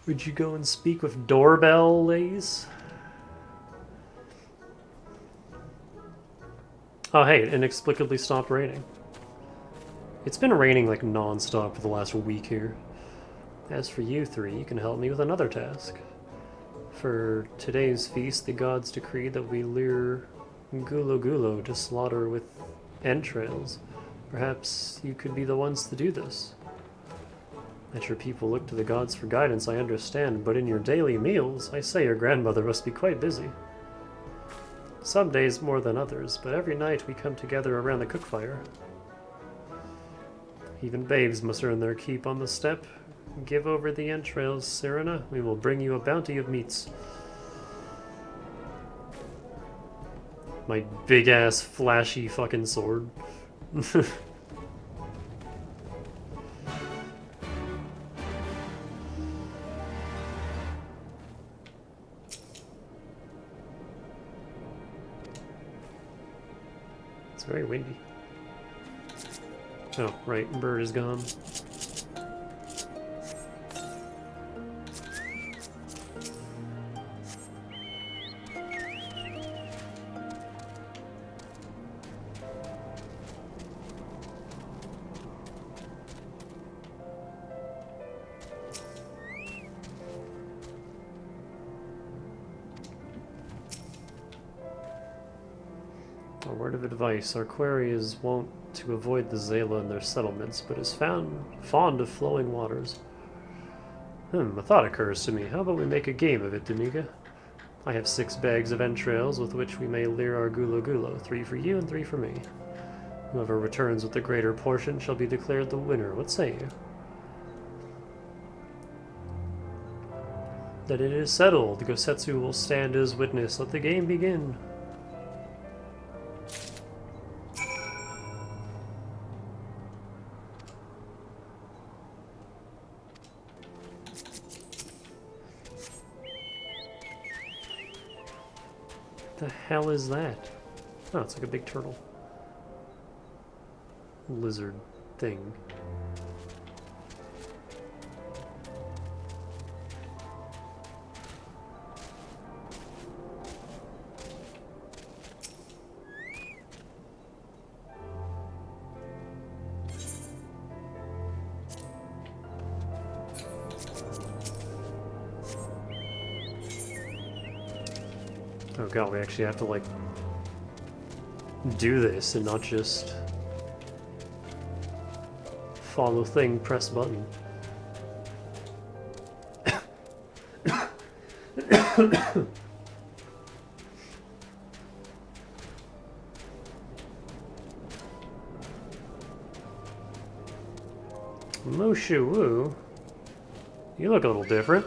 Would you go and speak with Doorbell, Lays? Oh hey, it inexplicably stopped raining. It's been raining like non-stop for the last week here. As for you three, you can help me with another task. For today's feast, the gods decree that we lure Gulo Gulo to slaughter with entrails. Perhaps you could be the ones to do this. That your people look to the gods for guidance, I understand, but in your daily meals, I say your grandmother must be quite busy. Some days more than others, but every night we come together around the cookfire. Even babes must earn their keep on the steppe. Give over the entrails, Serena. We will bring you a bounty of meats. My big-ass, flashy fucking sword. It's very windy. Oh, right, bird is gone. A word of advice. Our quarry is wont to avoid the Zayla and their settlements, but is fond of flowing waters. A thought occurs to me. How about we make a game of it, Danuga? I have 6 bags of entrails with which we may lure our Gulo Gulo. 3 for you and 3 for me. Whoever returns with the greater portion shall be declared the winner. What say you? That it is settled. Gosetsu will stand as witness. Let the game begin. The hell is that? Oh, it's like a big turtle. Lizard thing. Oh god, we actually have to, like, do this and not just follow thing, press button. Moshu Wu, you look a little different.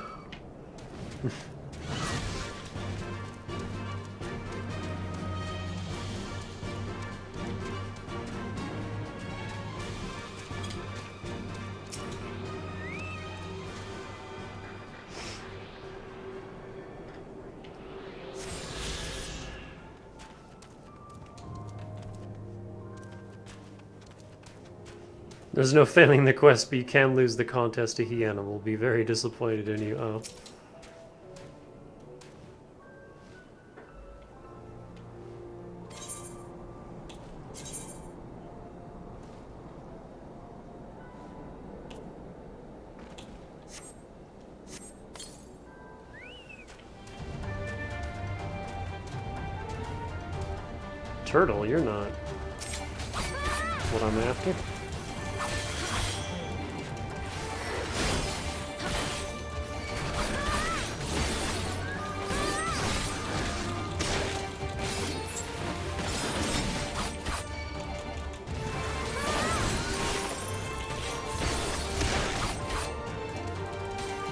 There's no failing the quest, but you can lose the contest to Hiana. We'll be very disappointed in you. Oh. turtle, you're not what I'm after.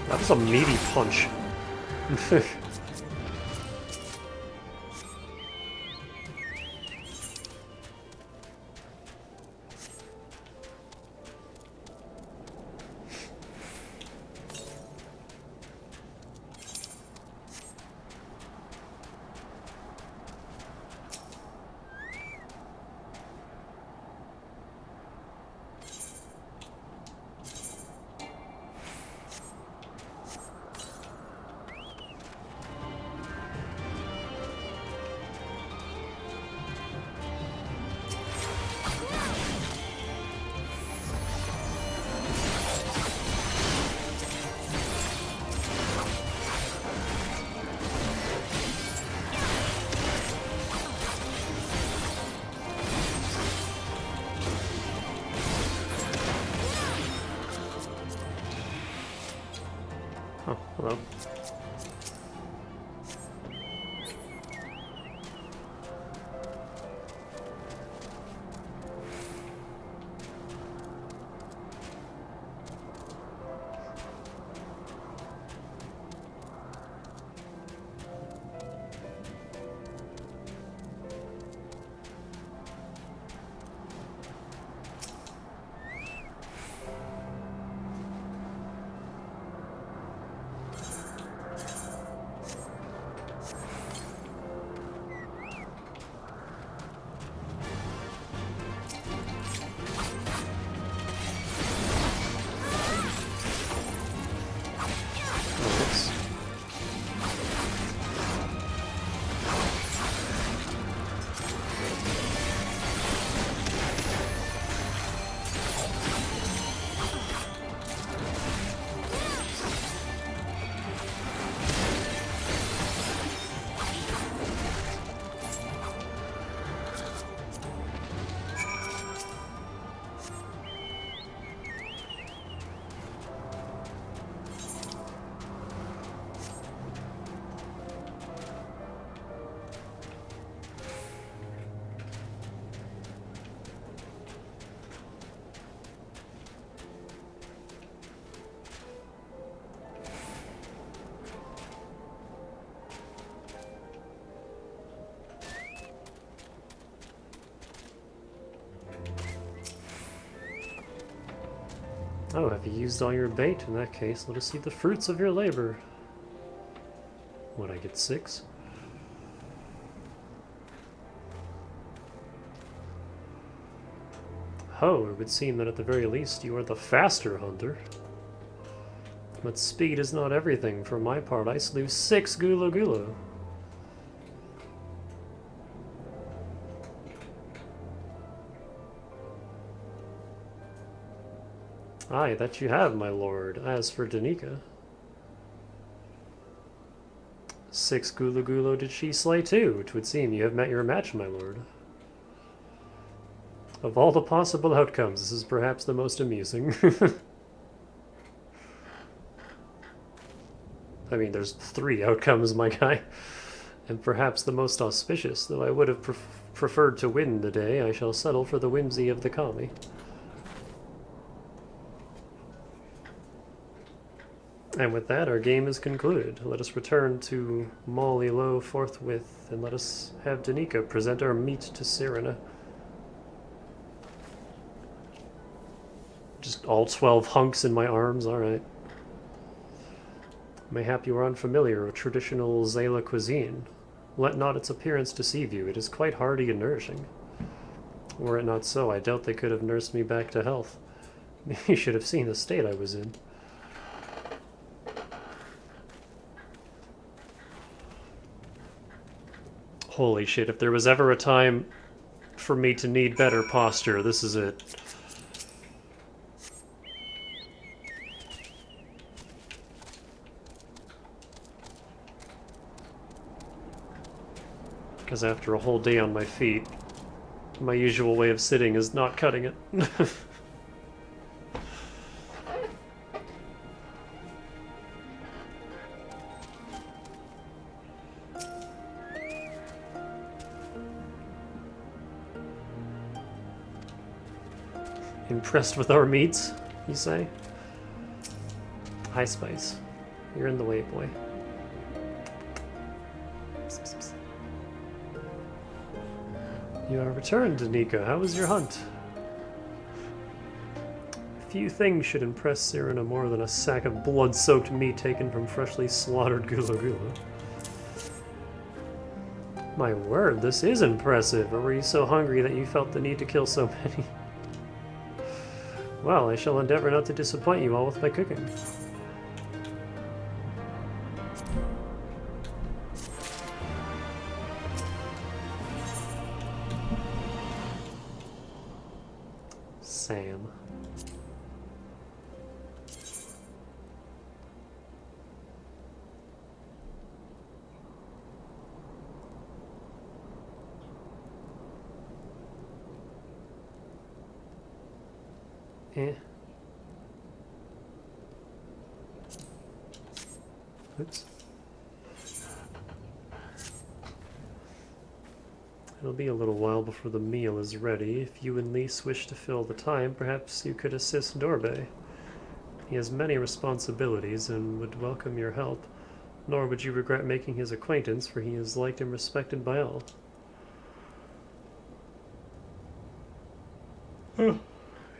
That was a meaty punch. Oh, hello. Oh, have you used all your bait? In that case, let us see the fruits of your labor. What, I get 6? Oh, it would seem that at the very least you are the faster hunter. But speed is not everything. For my part, I slew 6 Gulo Gulo. Aye, that you have, my lord. As for Danica, 6 Gulo Gulo did she slay too. 'Twould seem you have met your match, my lord. Of all the possible outcomes, this is perhaps the most amusing. I mean, there's 3 outcomes, my guy. And perhaps the most auspicious, though I would have preferred to win the day, I shall settle for the whimsy of the kami. And with that, our game is concluded. Let us return to Molly Low forthwith, and let us have Danica present our meat to Serena. Just all 12 hunks in my arms, alright. Mayhap you are unfamiliar with traditional Zayla cuisine. Let not its appearance deceive you, it is quite hearty and nourishing. Were it not so, I doubt they could have nursed me back to health. You should have seen the state I was in. Holy shit, if there was ever a time for me to need better posture, this is it. Because after a whole day on my feet, My usual way of sitting is not cutting it. Impressed with our meats, you say? Hi, Spice. You're in the way, boy. Psst, psst, psst. You are returned, Nika. How was your hunt? Few things should impress Serena more than a sack of blood-soaked meat taken from freshly slaughtered Gula Gula. My word, this is impressive. Or were you so hungry that you felt the need to kill so many? Well, I shall endeavor not to disappoint you all with my cooking. Sam. Eh. Oops. It'll be a little while before the meal is ready. If you and Lise wish to fill the time, perhaps you could assist Dorbe. He has many responsibilities and would welcome your help, nor would you regret making his acquaintance, for he is liked and respected by all.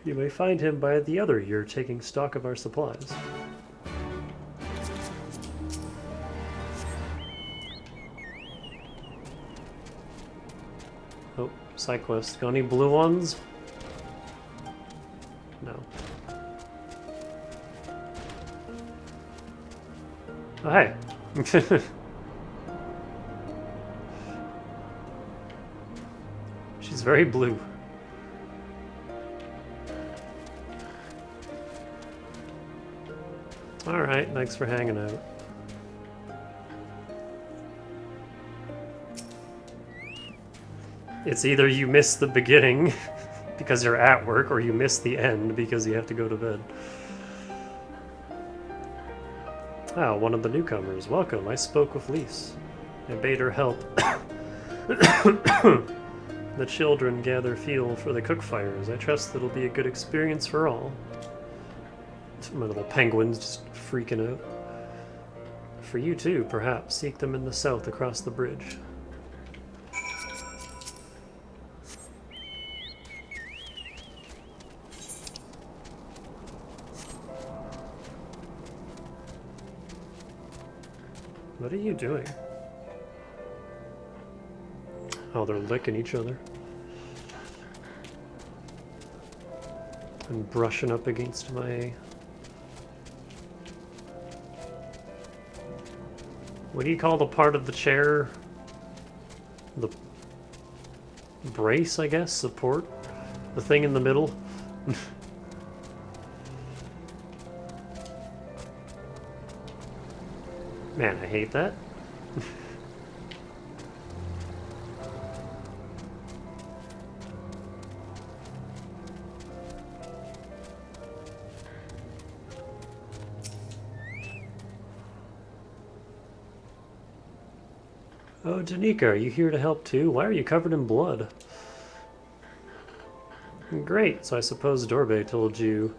You may find him by the other year taking stock of our supplies. Oh, side quest. Got any blue ones? No. Oh, hey. She's very blue. Alright, thanks for hanging out. It's either you miss the beginning because you're at work, or you miss the end because you have to go to bed. Ah, one of the newcomers. Welcome. I spoke with Lise. I bade her help. The children gather fuel for the cook fires. I trust it'll be a good experience for all. My little penguins just freaking out. For you too, perhaps. Seek them in the south across the bridge. What are you doing? Oh, they're licking each other. And brushing up against my... What do you call the part of the chair? The brace, I guess? Support? The thing in the middle? Man, I hate that. Oh, Danica, are you here to help too? Why are you covered in blood? Great, so I suppose Dorbe told you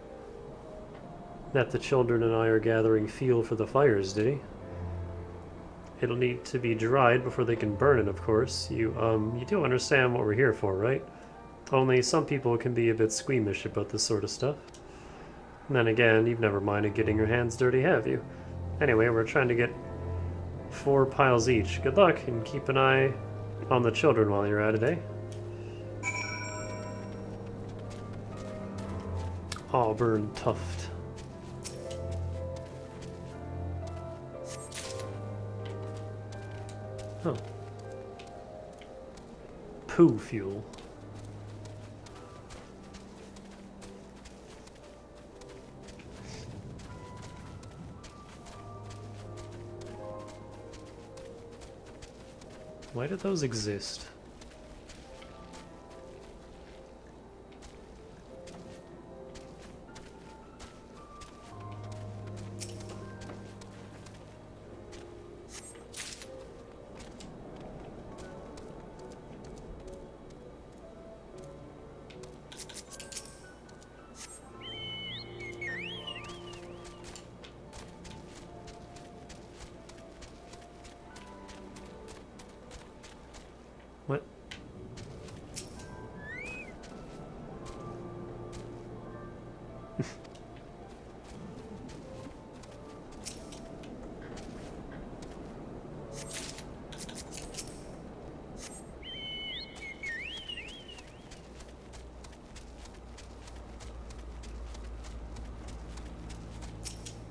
that the children and I are gathering fuel for the fires, did he? It'll need to be dried before they can burn it, of course. You do understand what we're here for, right? Only some people can be a bit squeamish about this sort of stuff. And then again, you've never minded getting your hands dirty, have you? Anyway, we're trying to get 4 piles each. Good luck, and keep an eye on the children while you're at it, eh? Auburn Tuft. Oh. Poo fuel. Why did those exist?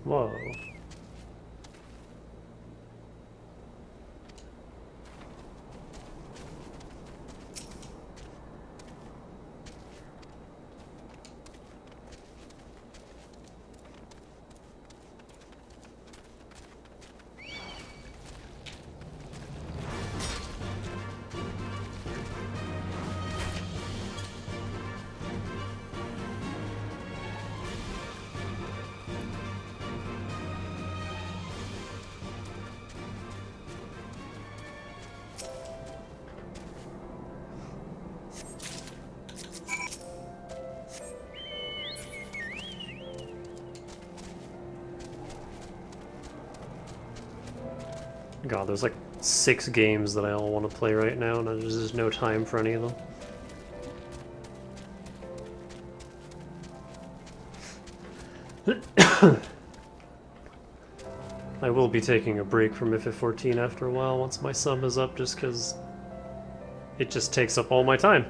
Whoa. God, there's like 6 games that I all want to play right now, and there's just no time for any of them. I will be taking a break from FF14 after a while once my sub is up, just because it just takes up all my time.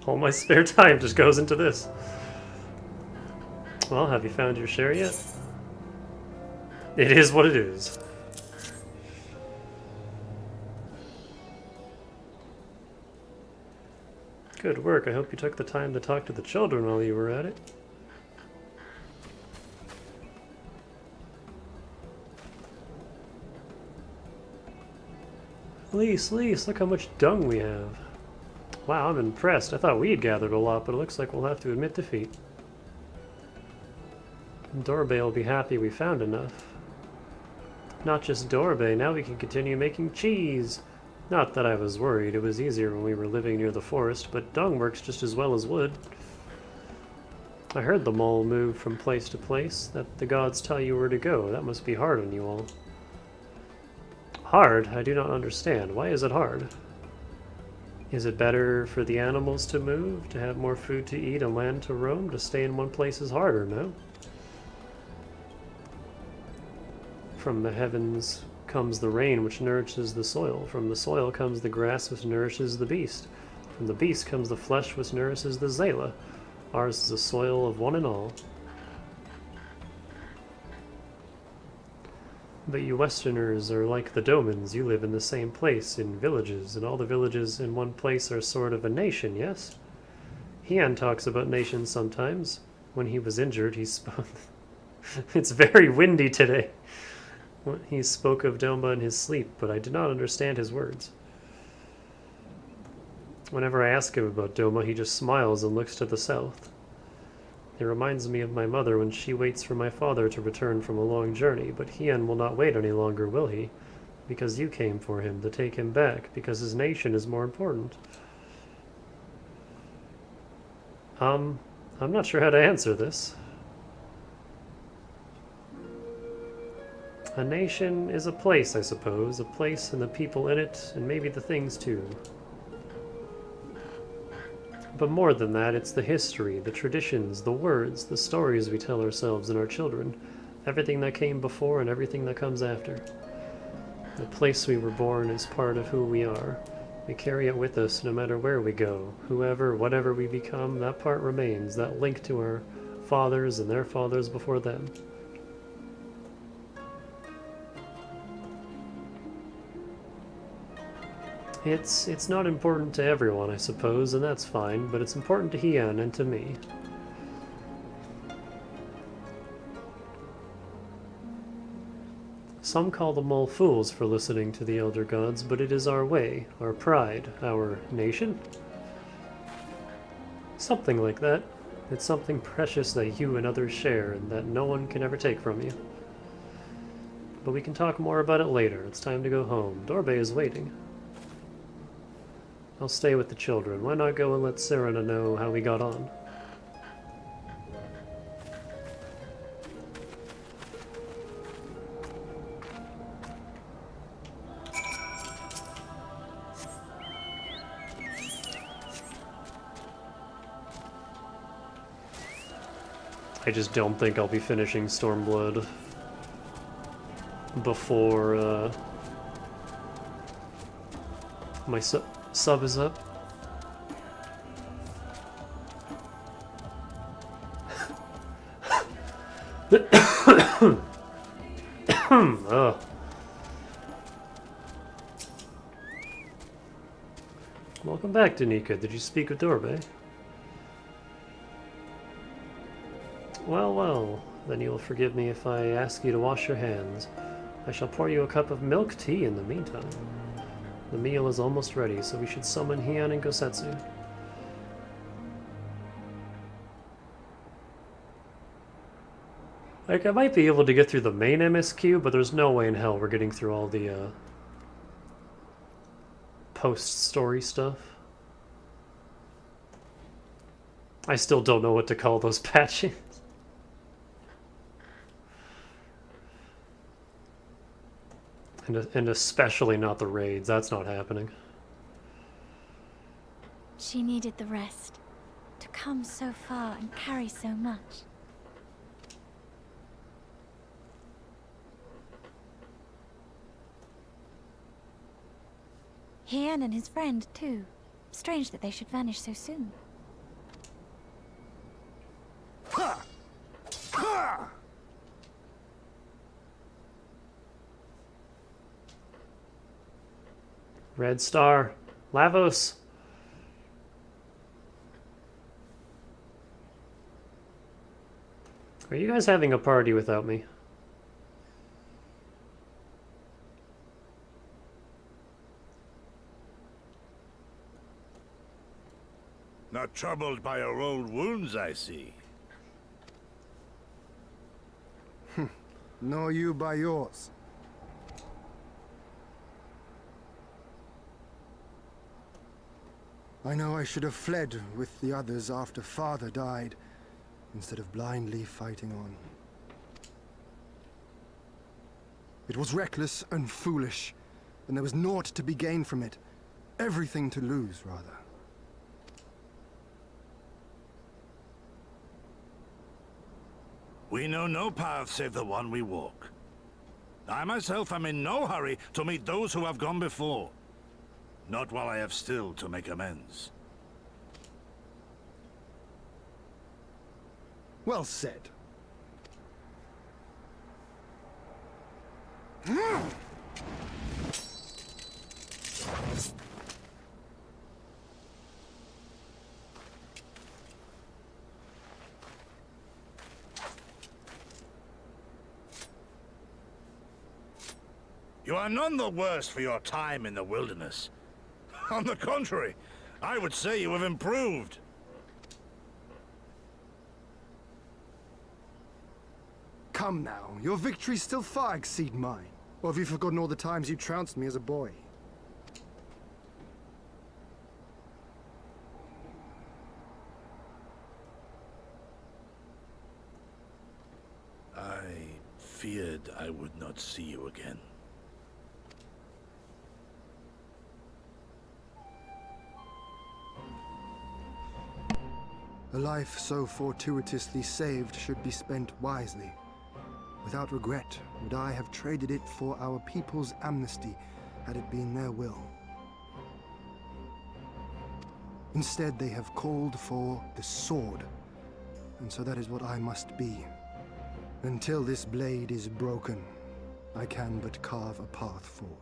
All my spare time just goes into this. Well, have you found your share yet? It is what it is. Good work. I hope you took the time to talk to the children while you were at it. Lise, look how much dung we have. Wow, I'm impressed. I thought we'd gathered a lot, but it looks like we'll have to admit defeat. Dorbe will be happy we found enough. Not just Dorbe, now we can continue making cheese. Not that I was worried, it was easier when we were living near the forest, but dung works just as well as wood. I heard the mole move from place to place, that the gods tell you where to go. That must be hard on you all. Hard? I do not understand. Why is it hard? Is it better for the animals to move, to have more food to eat and land to roam? To stay in one place is harder, no? From the heavens comes the rain, which nourishes the soil. From the soil comes the grass, which nourishes the beast. From the beast comes the flesh, which nourishes the Zayla. Ours is the soil of one and all. But you Westerners are like the Domans. You live in the same place, in villages, and all the villages in one place are sort of a nation, yes? Hian talks about nations sometimes. When he was injured, he spoke... It's very windy today. He spoke of Doma in his sleep, but I did not understand his words. Whenever I ask him about Doma, he just smiles and looks to the south. It reminds me of my mother when she waits for my father to return from a long journey, but Hian will not wait any longer, will he? Because you came for him, to take him back, because his nation is more important. I'm not sure how to answer this. A nation is a place, I suppose. A place and the people in it, and maybe the things too. But more than that, it's the history, the traditions, the words, the stories we tell ourselves and our children. Everything that came before and everything that comes after. The place we were born is part of who we are. We carry it with us no matter where we go. Whoever, whatever we become, that part remains, that link to our fathers and their fathers before them. It's not important to everyone, I suppose, and that's fine, but it's important to Hian and to me. Some call the mole fools for listening to the elder gods, but it is our way, our pride, our nation? Something like that. It's something precious that you and others share, and that no one can ever take from you. But we can talk more about it later. It's time to go home. Dorbe is waiting. I'll stay with the children. Why not go and let Serena know how we got on? I just don't think I'll be finishing Stormblood before my sub is up. Ugh. Welcome back, Danica. Did you speak with Dorbe? Well, well, then you will forgive me if I ask you to wash your hands. I shall pour you a cup of milk tea in the meantime. The meal is almost ready, so we should summon Heian and Gosetsu. Like, I might be able to get through the main MSQ, but there's no way in hell we're getting through all the, post-story stuff. I still don't know what to call those patches. And especially not the raids. That's not happening. She needed the rest. To come so far and carry so much. Heian and his friend, too. Strange that they should vanish so soon. Red Star. Lavos. Are you guys having a party without me? Not troubled by your old wounds, I see. Nor you by yours. I know I should have fled with the others after Father died, instead of blindly fighting on. It was reckless and foolish, and there was naught to be gained from it. Everything to lose, rather. We know no path save the one we walk. I myself am in no hurry to meet those who have gone before. Not while I have still to make amends. Well said. You are none the worse for your time in the wilderness. On the contrary, I would say you have improved. Come now, your victories still far exceed mine. Or have you forgotten all the times you trounced me as a boy? I feared I would not see you again. A life so fortuitously saved should be spent wisely. Without regret, would I have traded it for our people's amnesty, had it been their will. Instead, they have called for the sword, and so that is what I must be. Until this blade is broken, I can but carve a path forward.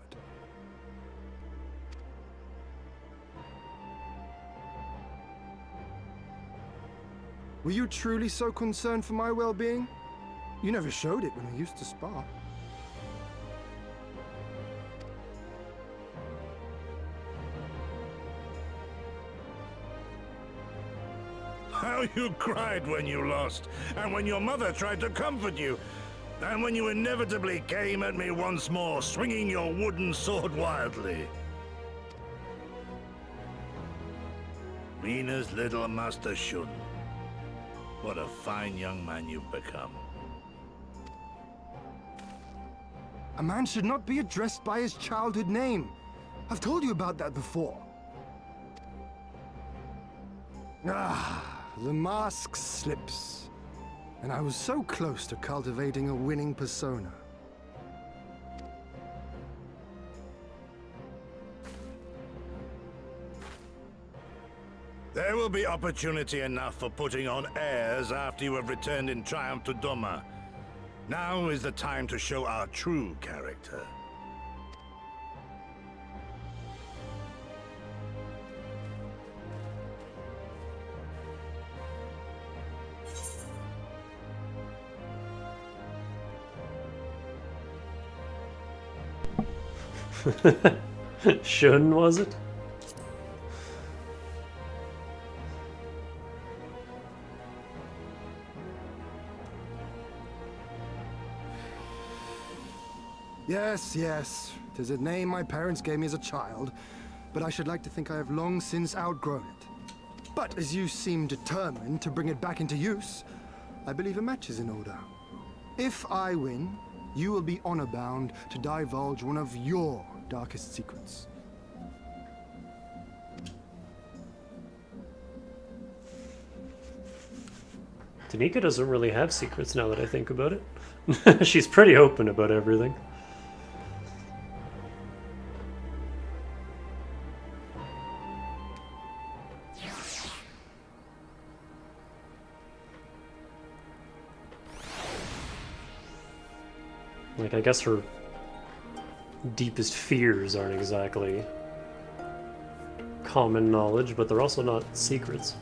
Were you truly so concerned for my well-being? You never showed it when we used to spar. How you cried when you lost, and when your mother tried to comfort you, and when you inevitably came at me once more, swinging your wooden sword wildly. Mina's little Master Shun. What a fine young man you've become. A man should not be addressed by his childhood name. I've told you about that before. Ah, the mask slips. And I was so close to cultivating a winning persona. There will be opportunity enough for putting on airs after you have returned in triumph to Doma. Now is the time to show our true character. Shun, was it? Yes, yes. 'Tis a name my parents gave me as a child, but I should like to think I have long since outgrown it. But as you seem determined to bring it back into use, I believe a match is in order. If I win, you will be honor-bound to divulge one of your darkest secrets. Danica doesn't really have secrets now that I think about it. She's pretty open about everything. Like, I guess her deepest fears aren't exactly common knowledge, but they're also not secrets.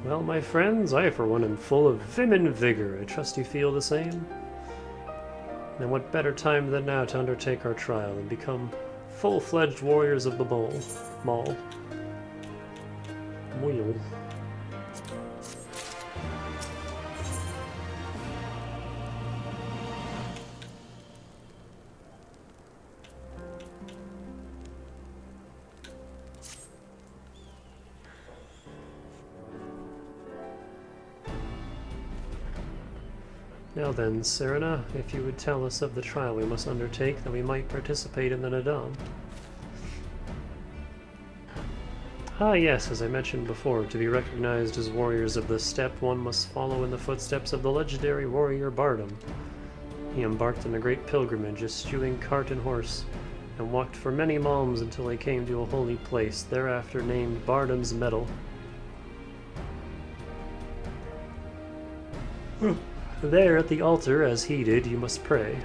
Well, my friends, I for one am full of vim and vigor. I trust you feel the same? And what better time than now to undertake our trial and become full-fledged warriors of the Maul. Now then, Serena, if you would tell us of the trial we must undertake, that we might participate in the Nadam. Ah yes, as I mentioned before, to be recognized as warriors of the steppe, one must follow in the footsteps of the legendary warrior Bardam. He embarked on a great pilgrimage, eschewing cart and horse, and walked for many malms until he came to a holy place, thereafter named Bardam's Meadow. There, at the altar, as he did, you must pray.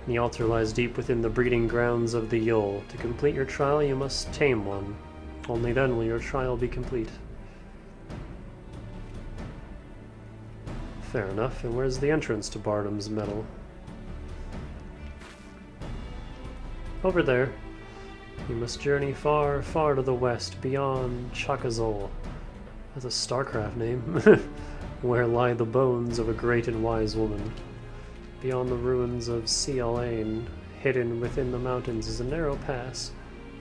The altar lies deep within the breeding grounds of the Yol. To complete your trial, you must tame one. Only then will your trial be complete. Fair enough, and where's the entrance to Bardam's Meadow? Over there. You must journey far, far to the west, beyond Chakazol. That's a StarCraft name. Where lie the bones of a great and wise woman. Beyond the ruins of Cialain, hidden within the mountains, is a narrow pass.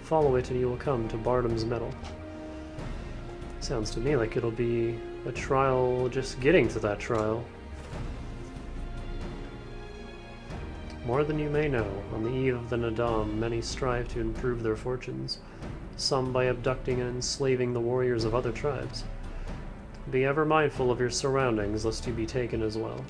Follow it and you will come to Bardam's Meadow. Sounds to me like it'll be a trial just getting to that trial. More than you may know, on the eve of the Nadam, many strive to improve their fortunes, some by abducting and enslaving the warriors of other tribes. Be ever mindful of your surroundings, lest you be taken as well.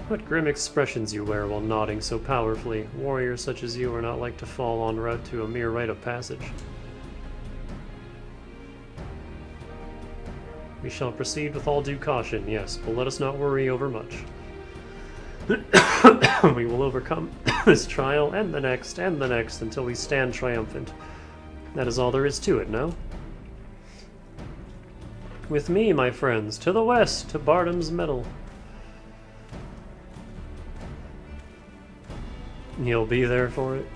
What grim expressions you wear while nodding so powerfully. Warriors such as you are not like to fall en route to a mere rite of passage. We shall proceed with all due caution, yes, but let us not worry over much. We will overcome this trial and the next until we stand triumphant. That is all there is to it, no? With me, my friends, to the west, to Bardam's Meadow. You'll be there for it?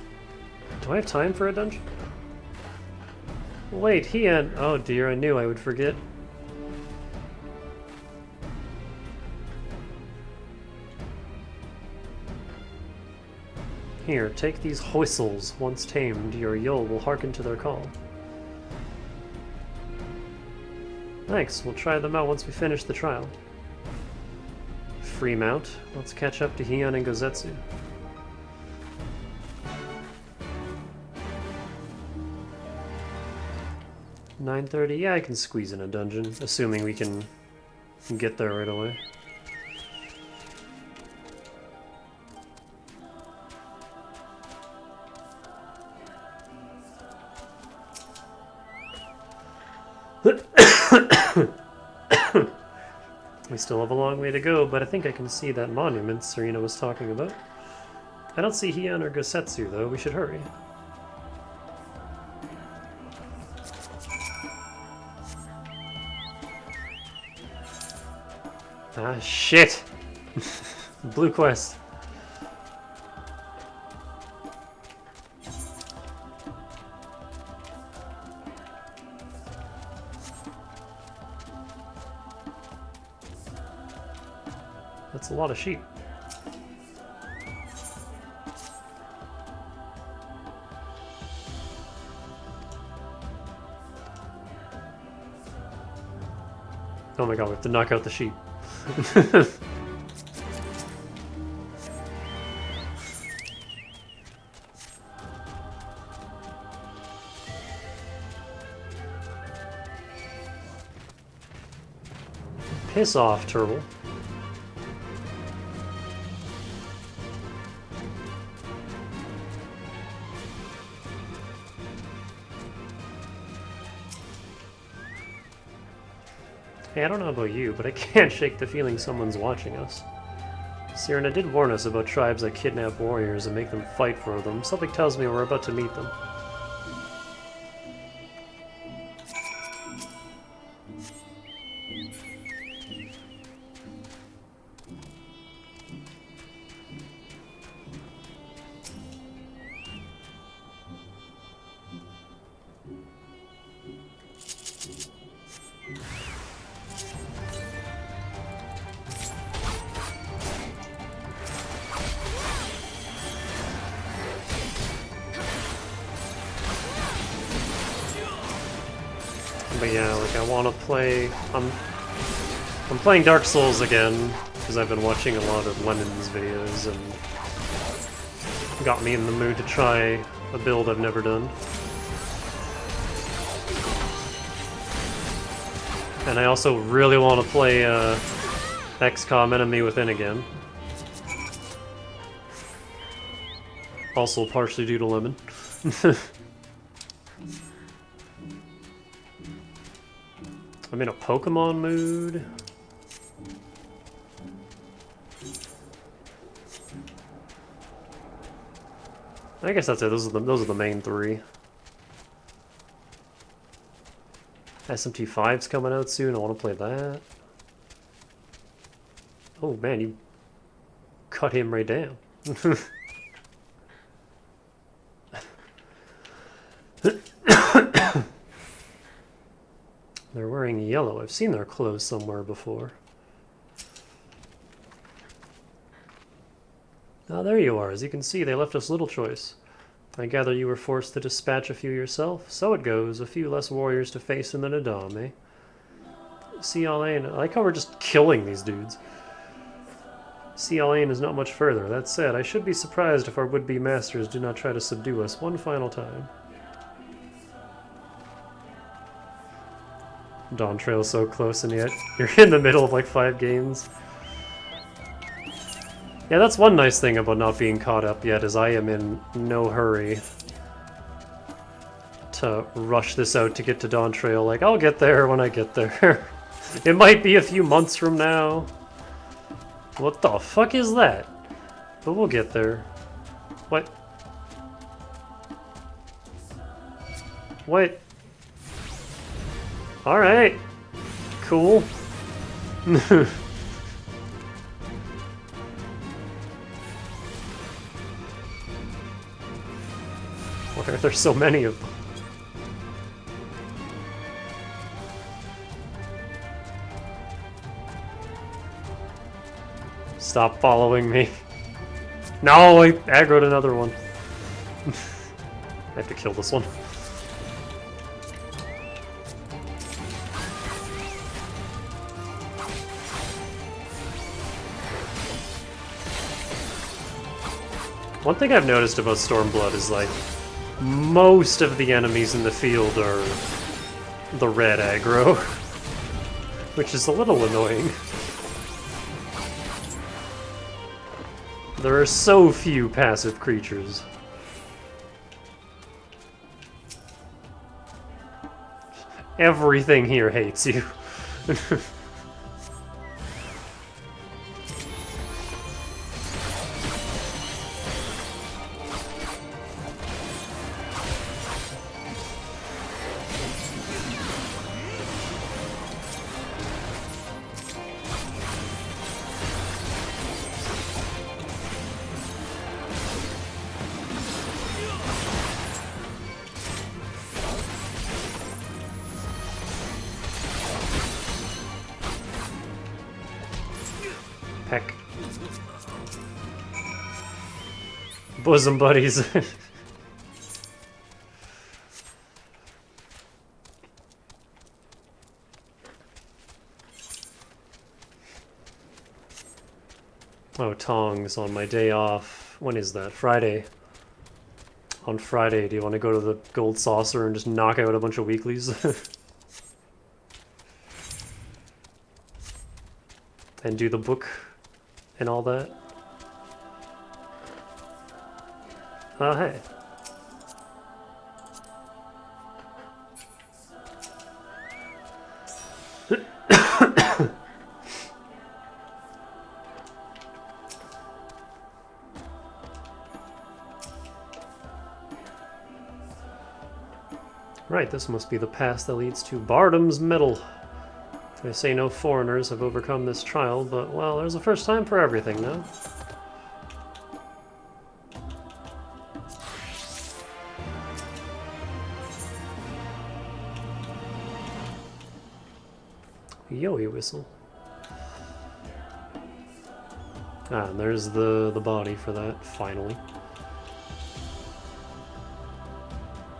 Do I have time for a dungeon? Wait, he had... Oh dear, I knew I would forget. Here, take these hoysels. Once tamed, your Yul will hearken to their call. Thanks, we'll try them out once we finish the trial. Free mount. Let's catch up to Heian and Gozetsu. $9:30. Yeah, I can squeeze in a dungeon, assuming we can get there right away. We still have a long way to go, but I think I can see that monument Serena was talking about. I don't see Heian or Gosetsu, though. We should hurry. Ah, shit! Blue quest. That's a lot of sheep. Oh my god, we have to knock out the sheep. Piss off, turtle. Hey, I don't know about you, but I can't shake the feeling someone's watching us. Serena did warn us about tribes that kidnap warriors and make them fight for them. Something tells me we're about to meet them. But yeah, like I want to play. I'm playing Dark Souls again because I've been watching a lot of Lennon's videos and got me in the mood to try a build I've never done. And I also really want to play XCOM Enemy Within again. Also partially due to Lemon. I'm in a Pokemon mood. I guess that's it. Those are the main three. SMT5's coming out soon. I want to play that. Oh man, you cut him right down. They're wearing yellow. I've seen their clothes somewhere before. Ah, there you are. As you can see, they left us little choice. I gather you were forced to dispatch a few yourself. So it goes. A few less warriors to face in the Nadam, eh? Cialain. I like how we're just killing these dudes. Cialain is not much further. That said, I should be surprised if our would-be masters do not try to subdue us one final time. Dawn Trail's so close and yet you're in the middle of like 5 games. Yeah, that's one nice thing about not being caught up yet, is I am in no hurry to rush this out to get to Dawn Trail. Like, I'll get there when I get there. It might be a few months from now. What the fuck is that? But we'll get there. What? What? Alright. Cool. Why are there so many of them? Stop following me. No, I aggroed another one. I have to kill this one. One thing I've noticed about Stormblood is, like, most of the enemies in the field are the red aggro, which is a little annoying. There are so few passive creatures. Everything here hates you. Heck. Bosom buddies. Oh, tongs on my day off. When is that? Friday. On Friday, do you want to go to the Gold Saucer and just knock out a bunch of weeklies? And do the book and all that? Oh, hey. Right, this must be the pass that leads to Bardam's Medal. They say no foreigners have overcome this trial, but, well, there's a first time for everything now. Yoey whistle. Ah, and there's the body for that, finally.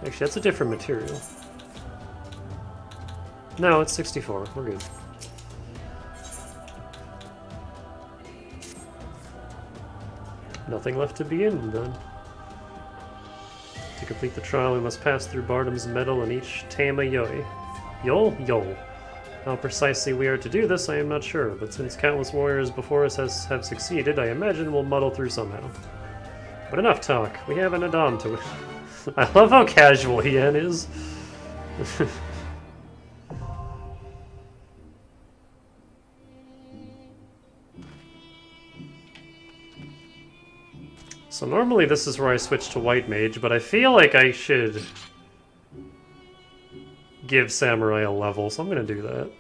Actually, that's a different material. No, it's 64. We're good. Nothing left to be in, then. To complete the trial, we must pass through Bardam's Medal and each Tama Yoi. Yol? Yol. How precisely we are to do this, I am not sure, but since countless warriors before us have succeeded, I imagine we'll muddle through somehow. But enough talk. We have an add-on to it. I love how casual Hien is. So normally this is where I switch to White Mage, but I feel like I should give Samurai a level, so I'm gonna do that.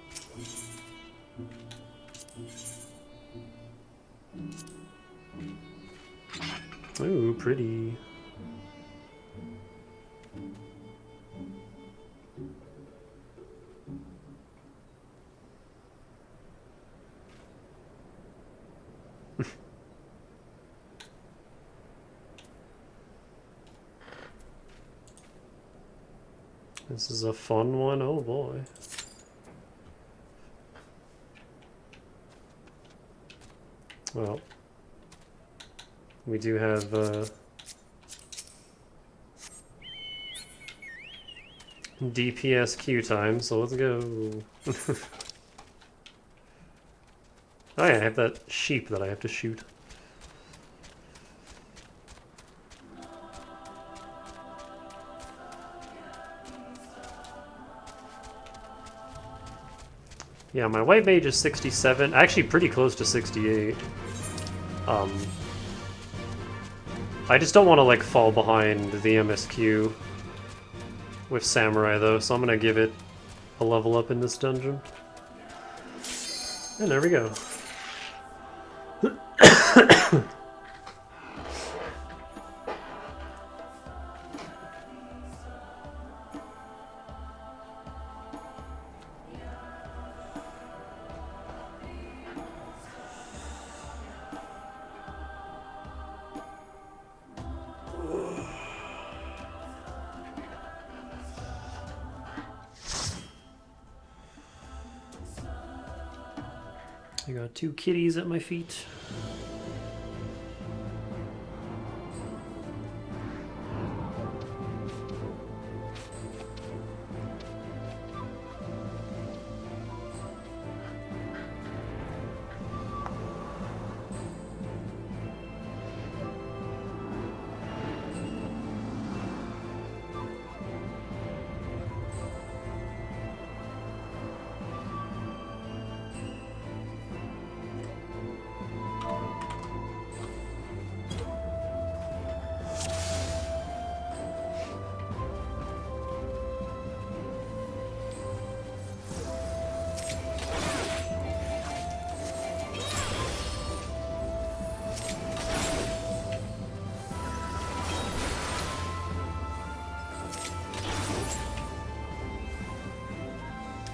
Ooh, pretty. This is a fun one, oh boy. Well, we do have DPS queue time, so let's go. Oh yeah, I have that sheep that I have to shoot. Yeah, my White Mage is 67, actually pretty close to 68. I just don't want to like fall behind the MSQ with Samurai though, so I'm gonna give it a level up in this dungeon. And there we go. I got 2 kitties at my feet.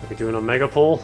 Are we doing a mega pull?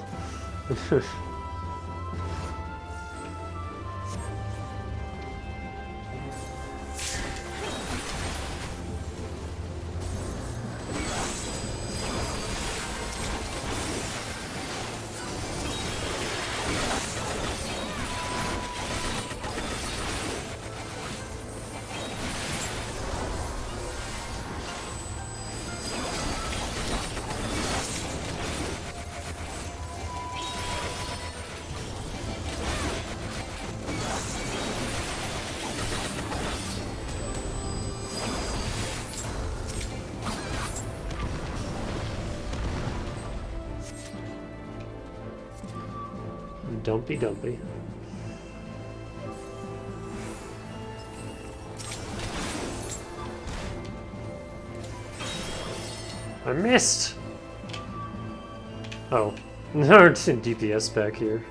Dumpy dumpy. I missed! Oh. No, it's in DPS back here.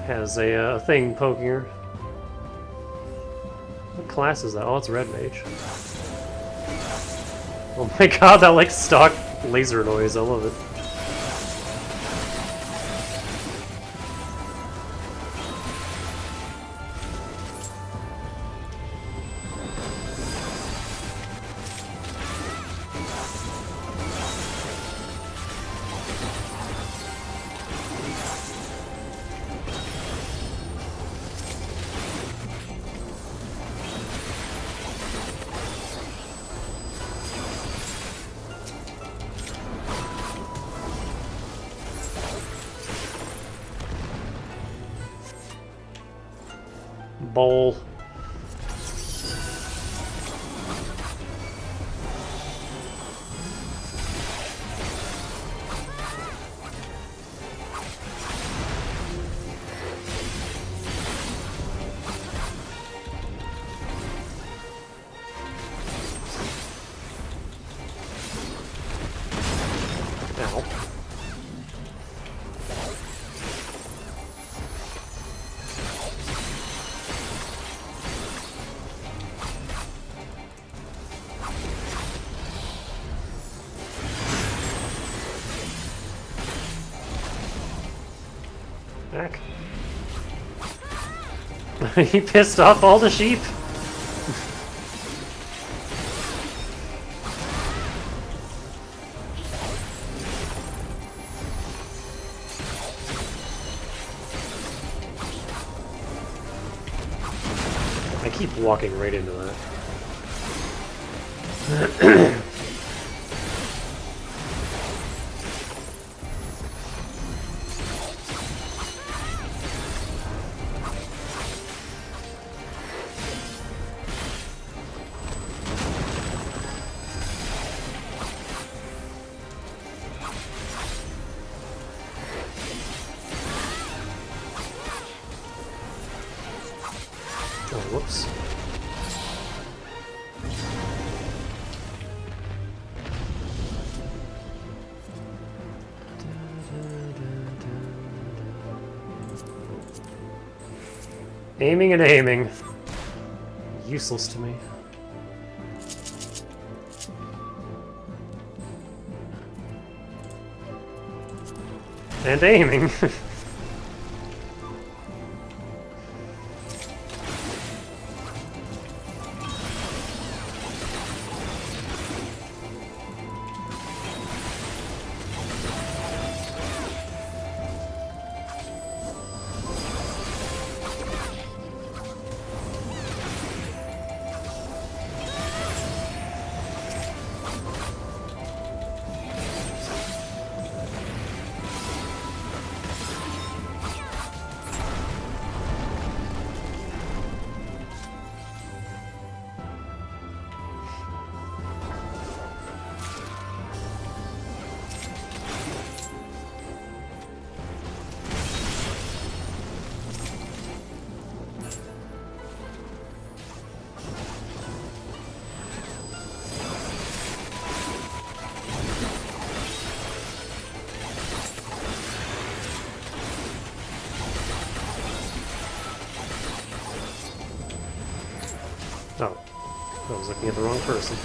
Has a thing poking her. What class is that? Oh, it's Red Mage. Oh my god, that like stock laser noise, I love it. Bowl. Ow. Back. He pissed off all the sheep. I keep walking right into that. Oh, whoops. Aiming and aiming. Useless to me. And aiming. I was looking at the wrong person.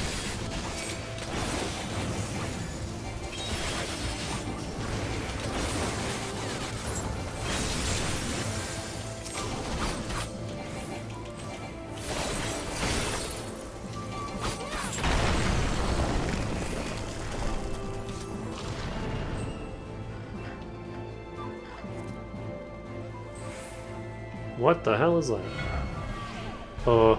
What the hell is that? Oh.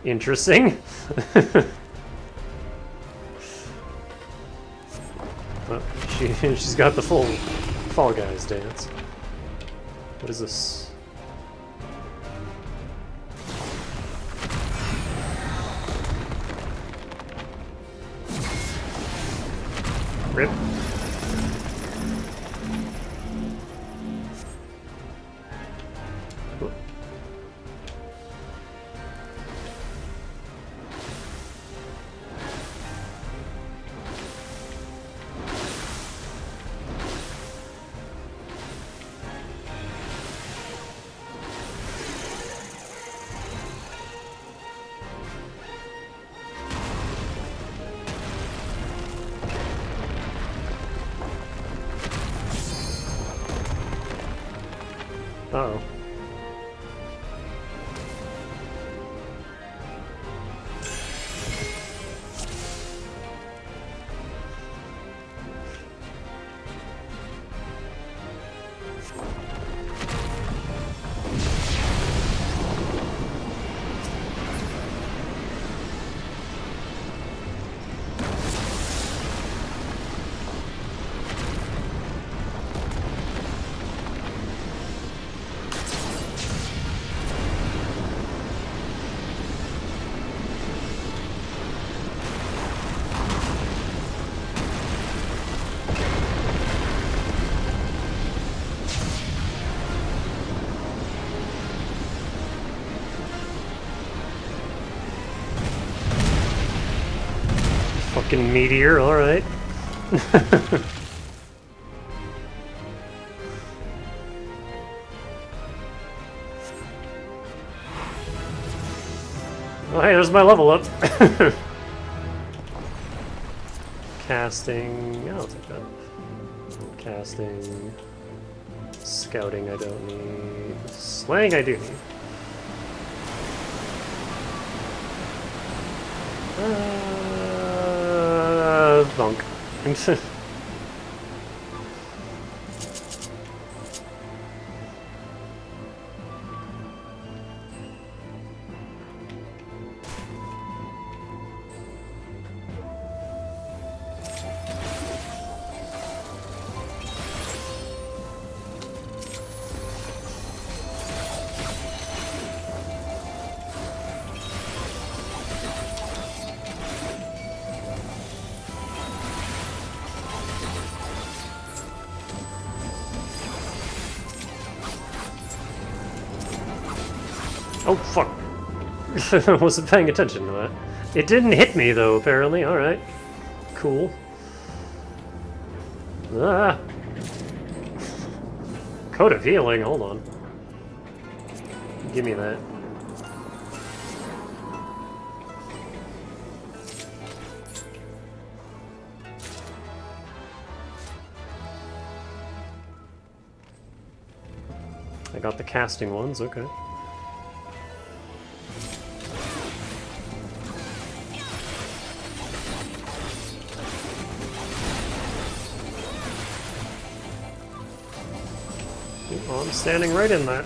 Interesting. Well, she's got the full Fall Guys dance. What is this? Rip. Uh-oh. Fucking meteor, alright. Oh hey, there's my level up. Casting, I'll take that. Casting. Scouting I don't need. Slaying I do need. Bonk. Oh, fuck. I wasn't paying attention to that. It didn't hit me, though, apparently. Alright. Cool. Ah! Code of Healing, hold on. Give me that. I got the casting ones, okay. Oh, I'm standing right in that.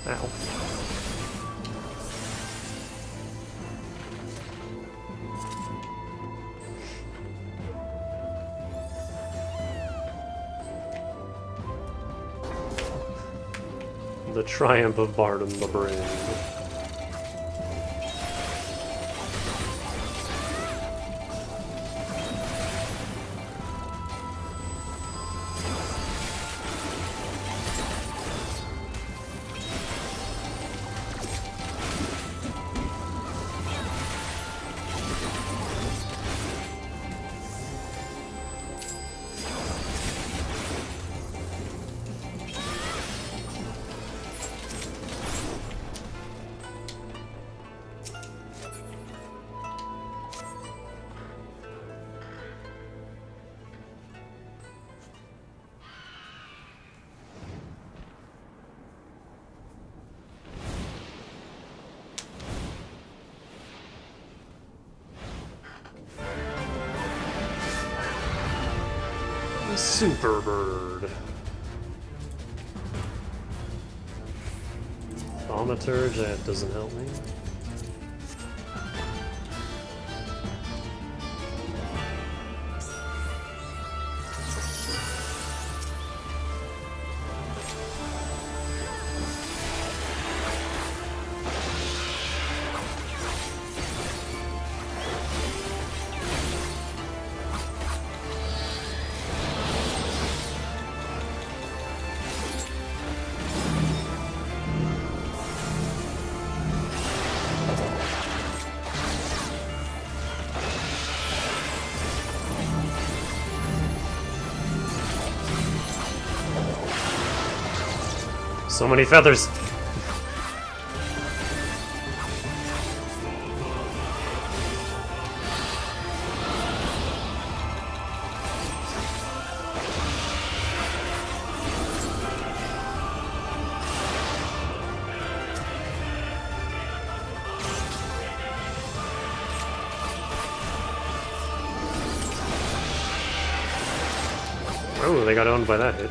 Ow. The triumph of Barnum the Brave. Super Bird. Thaumaturge, that doesn't help me. So many feathers. Oh, they got owned by that hit.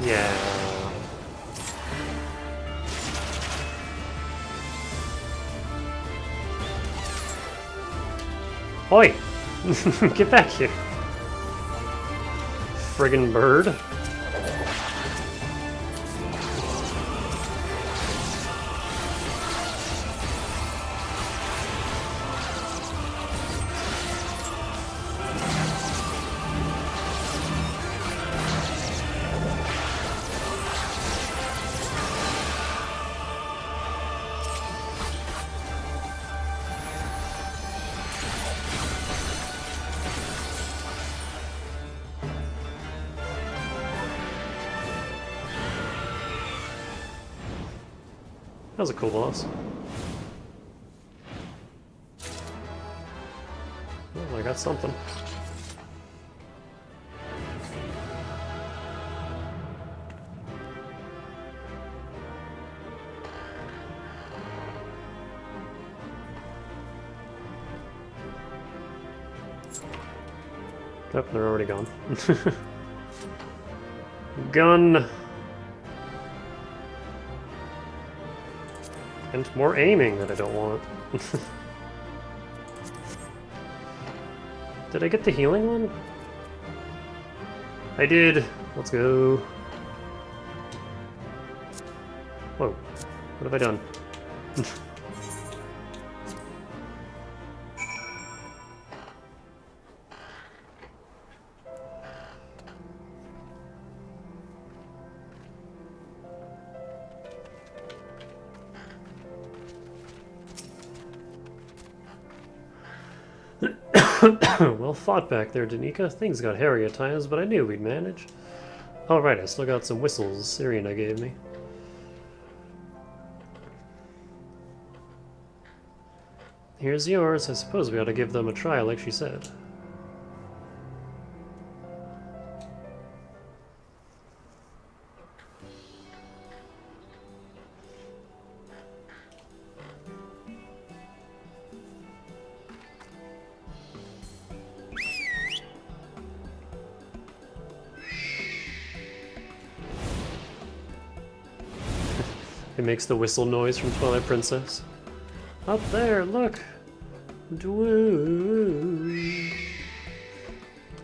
Yeah. Oi! Get back here. Friggin' bird. That was a cool boss. Oh, I got something. Oh, they're already gone. Gun! And more aiming that I don't want. Did I get the healing one? I did! Let's go. Whoa. What have I done? Well fought back there, Danica. Things got hairy at times, but I knew we'd manage. Oh right, I still got some whistles Sirena gave me. Here's yours. I suppose we ought to give them a try like she said. It makes the whistle noise from Twilight Princess. Up there, look! Dwoo.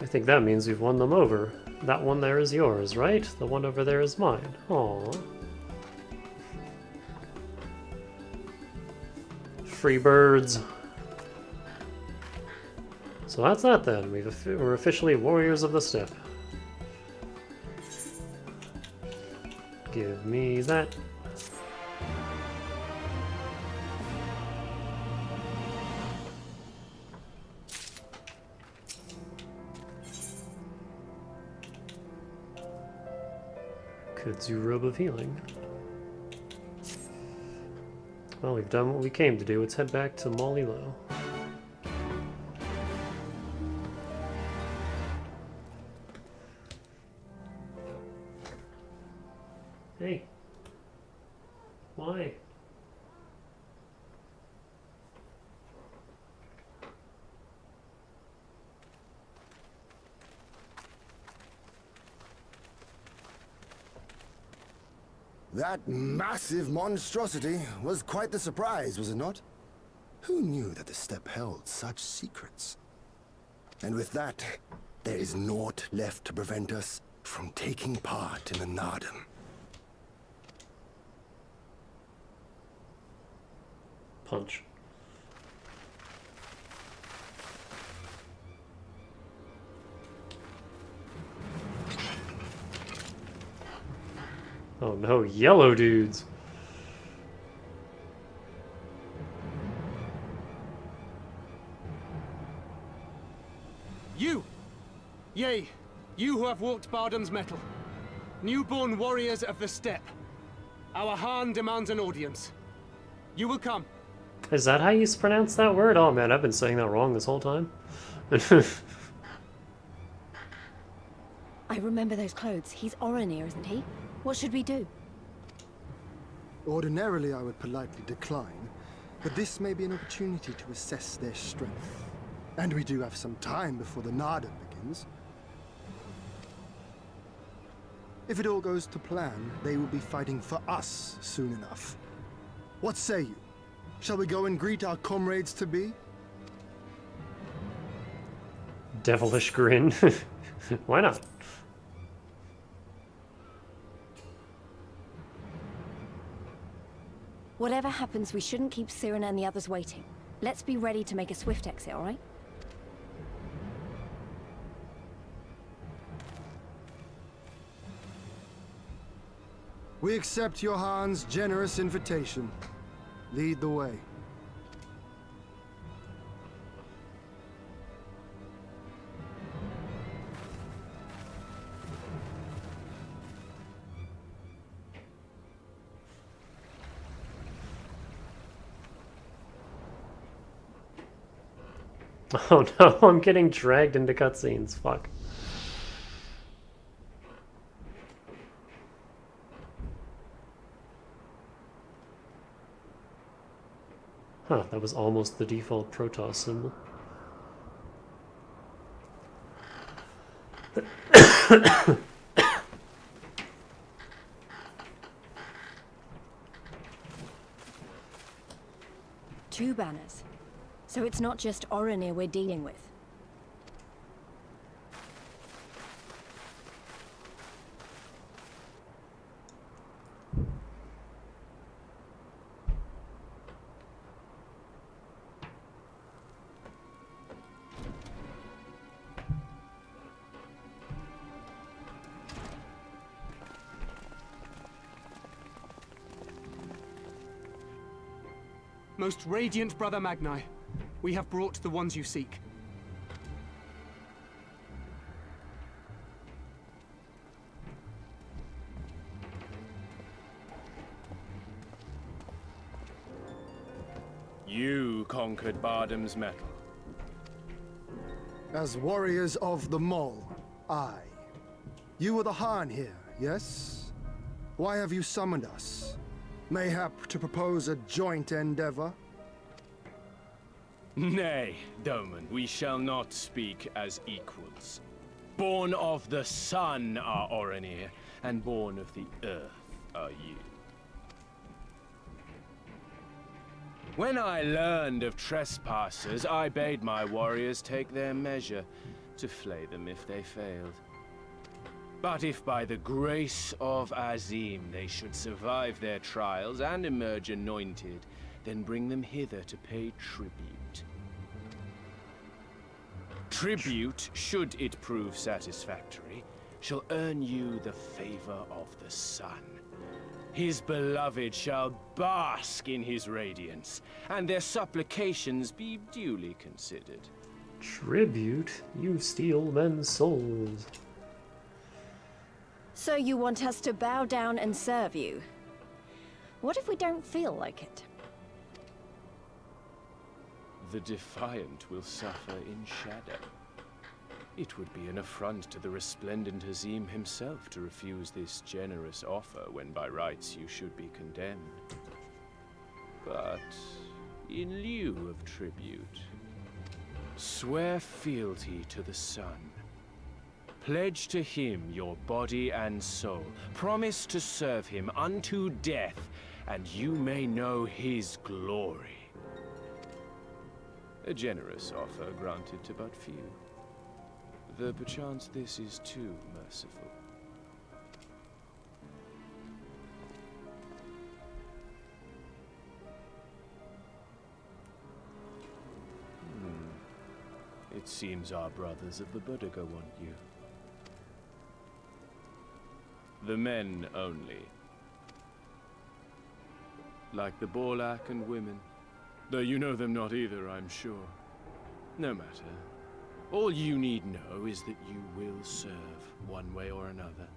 I think that means we've won them over. That one there is yours, right? The one over there is mine. Aww. Free birds. So that's that then. We're officially warriors of the steppe. Give me that. Kudzu Robe of Healing. Well, we've done what we came to do. Let's head back to Molly-Lo. Hey. Why? That massive monstrosity was quite the surprise, was it not? Who knew that the steppe held such secrets? And with that, there is naught left to prevent us from taking part in the Nardum. Punch. Oh no, yellow dudes. You! Yea, you who have walked Bardam's metal. Newborn warriors of the steppe. Our Khan demands an audience. You will come. Is that how you pronounce that word? Oh man, I've been saying that wrong this whole time. I remember those clothes. He's Oronir, isn't he? What should we do? Ordinarily, I would politely decline, but this may be an opportunity to assess their strength. And we do have some time before the Nardum begins. If it all goes to plan, they will be fighting for us soon enough. What say you? Shall we go and greet our comrades-to-be? Devilish grin. Why not? Whatever happens, we shouldn't keep Sirena and the others waiting. Let's be ready to make a swift exit, all right? We accept Johan's generous invitation. Lead the way. Oh no, I'm getting dragged into cutscenes. Fuck. Huh, that was almost the default Protoss symbol. Two banners. So it's not just Oronir we're dealing with. Most radiant Brother Magni, we have brought the ones you seek. You conquered Bardam's Metal. As warriors of the Mole, aye. You were the Khan here, yes? Why have you summoned us? Mayhap to propose a joint endeavor? Nay, Doman, we shall not speak as equals. Born of the sun are Orenir, and born of the earth are you. When I learned of trespassers, I bade my warriors take their measure, to flay them if they failed. But if by the grace of Azim they should survive their trials and emerge anointed, then bring them hither to pay tribute. Tribute, should it prove satisfactory, shall earn you the favor of the sun. His beloved shall bask in his radiance, and their supplications be duly considered. Tribute? You steal men's souls. So you want us to bow down and serve you? What if we don't feel like it? The defiant will suffer in shadow. It would be an affront to the resplendent Azim himself to refuse this generous offer when by rights you should be condemned. But in lieu of tribute, swear fealty to the sun. Pledge to him your body and soul. Promise to serve him unto death, and you may know his glory. A generous offer granted to but few. Though perchance this is too merciful. It seems our brothers of the Buddha want you. The men only. Like the Borlak and women. Though you know them not either, I'm sure. No matter. All you need know is that you will serve, one way or another.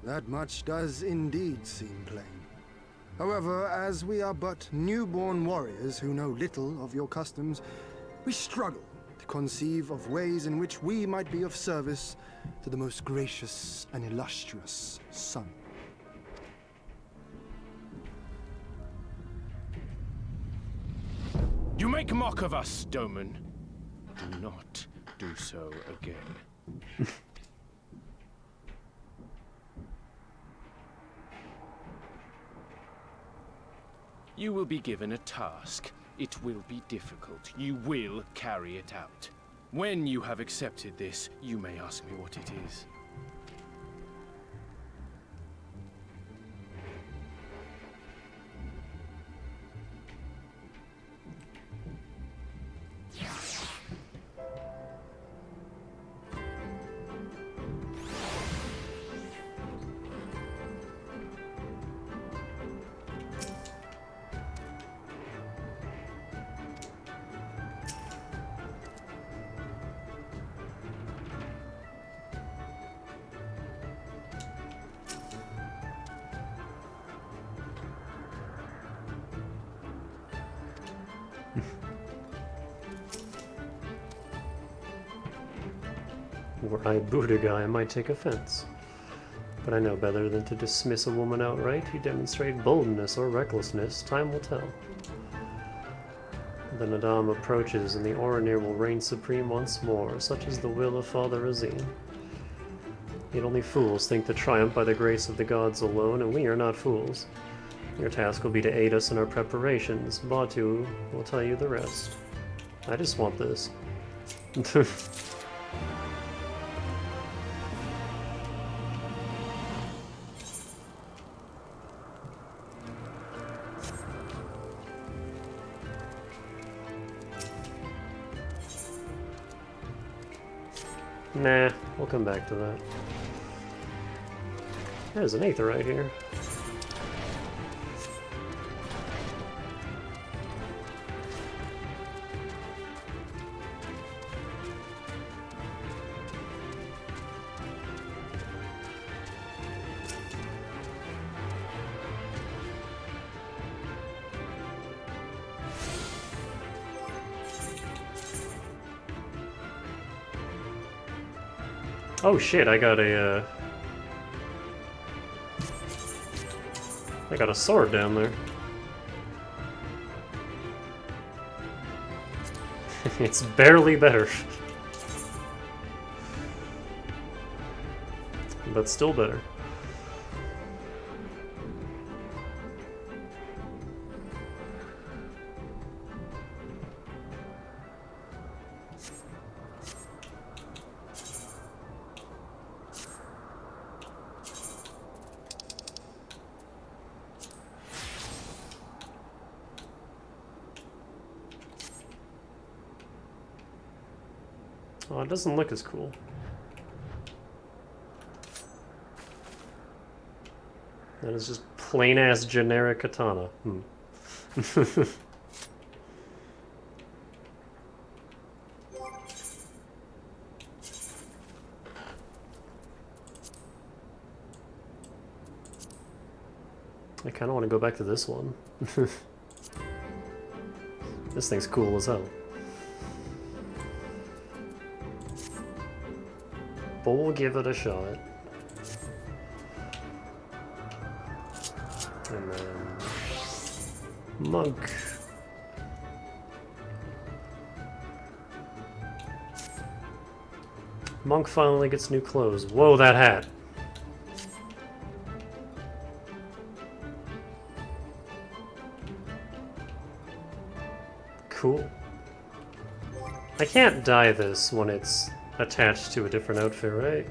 That much does indeed seem plain. However, as we are but newborn warriors who know little of your customs, we struggle to conceive of ways in which we might be of service to the most gracious and illustrious sun. You make mock of us, Doman. Do not do so again. You will be given a task. It will be difficult. You will carry it out. When you have accepted this, you may ask me what it is. Were I Buddha guy, I might take offense. But I know better than to dismiss a woman outright who demonstrate boldness or recklessness. Time will tell. The Nadam approaches, and the Orenir will reign supreme once more, such is the will of Father Azim. Yet only fools think to triumph by the grace of the gods alone, and we are not fools. Your task will be to aid us in our preparations. Batu will tell you the rest. I just want this. Nah, we'll come back to that. There's an Aether right here. Oh shit, I got a sword down there. It's barely better. But still better. Oh, it doesn't look as cool. That is just plain-ass generic katana. I kind of want to go back to this one. This thing's cool as hell. But we'll give it a shot. And then... Monk. Monk finally gets new clothes. Whoa, that hat! Cool. I can't dye this when it's attached to a different outfit, right?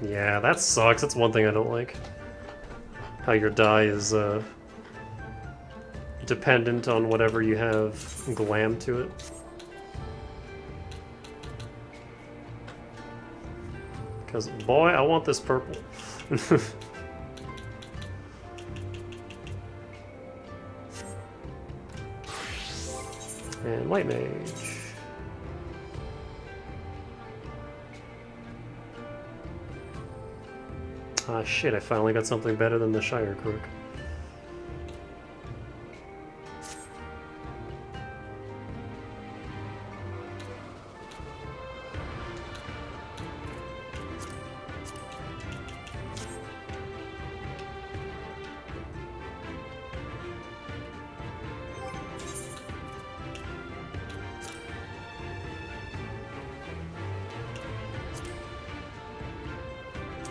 Yeah, that sucks. That's one thing I don't like. How your dye is dependent on whatever you have glam to it. Because, boy, I want this purple. And White Mage. Ah, shit, I finally got something better than the Shire Crook.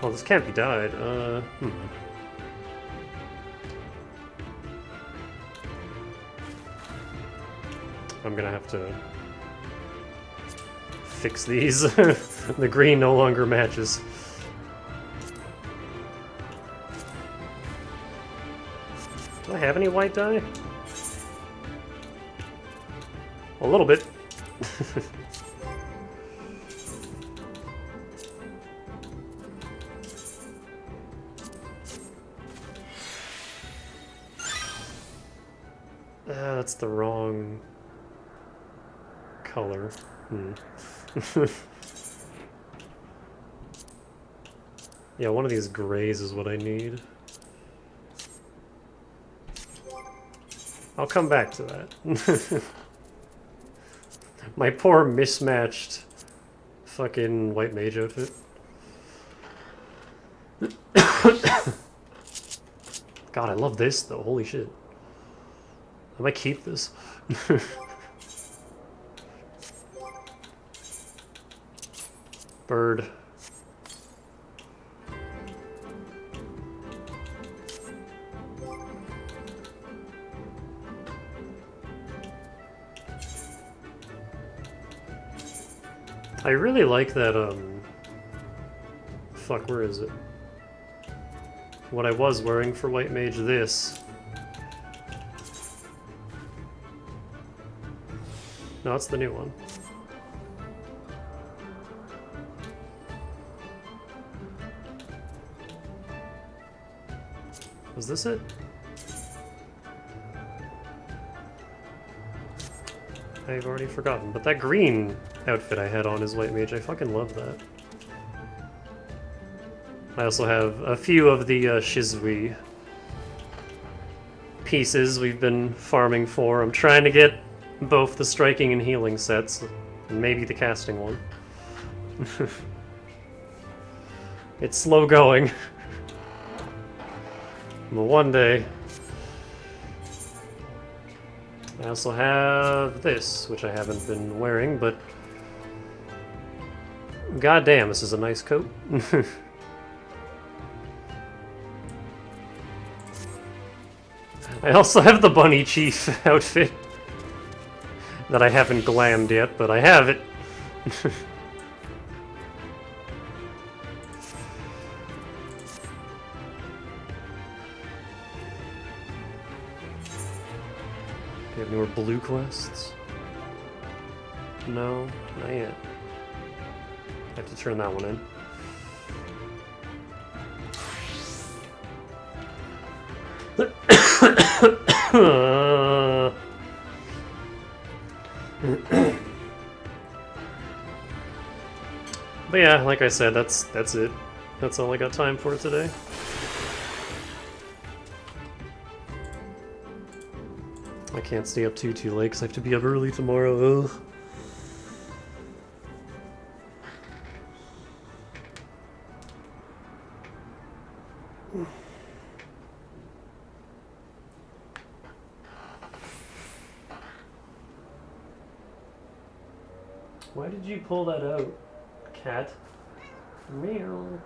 Oh, this can't be dyed. I'm gonna have to fix these. The green no longer matches. Do I have any white dye? A little bit. That's the wrong color. Yeah, one of these grays is what I need. I'll come back to that. My poor mismatched fucking white mage outfit. God, I love this though, holy shit. I might keep this. Bird. I really like that, fuck, where is it? What I was wearing for White Mage, this. No, it's the new one. Was this it? I've already forgotten, but that green outfit I had on is White Mage. I fucking love that. I also have a few of the Shizui pieces we've been farming for. I'm trying to get both the striking and healing sets, and maybe the casting one. It's slow going. But one day... I also have this, which I haven't been wearing, but... God damn, this is a nice coat. I also have the Bunny Chief outfit. That I haven't glammed yet, but I have it. Do you have any more blue quests? No, not yet. I have to turn that one in. But yeah, like I said, that's it. That's all I got time for today. I can't stay up too late because I have to be up early tomorrow. Ugh. Why did you pull that out, cat? Meow.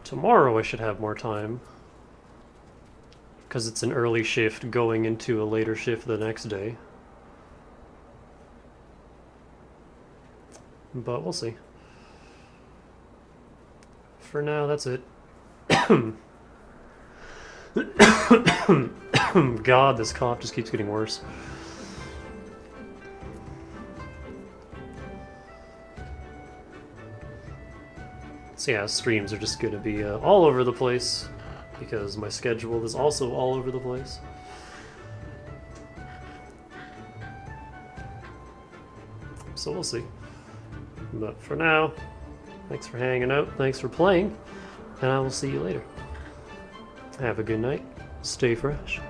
Tomorrow I should have more time. Because it's an early shift going into a later shift the next day. But we'll see. For now, that's it. God, this cough just keeps getting worse. So yeah, streams are just going to be all over the place because my schedule is also all over the place. So we'll see. But for now, thanks for hanging out, thanks for playing, and I will see you later. Have a good night, stay fresh.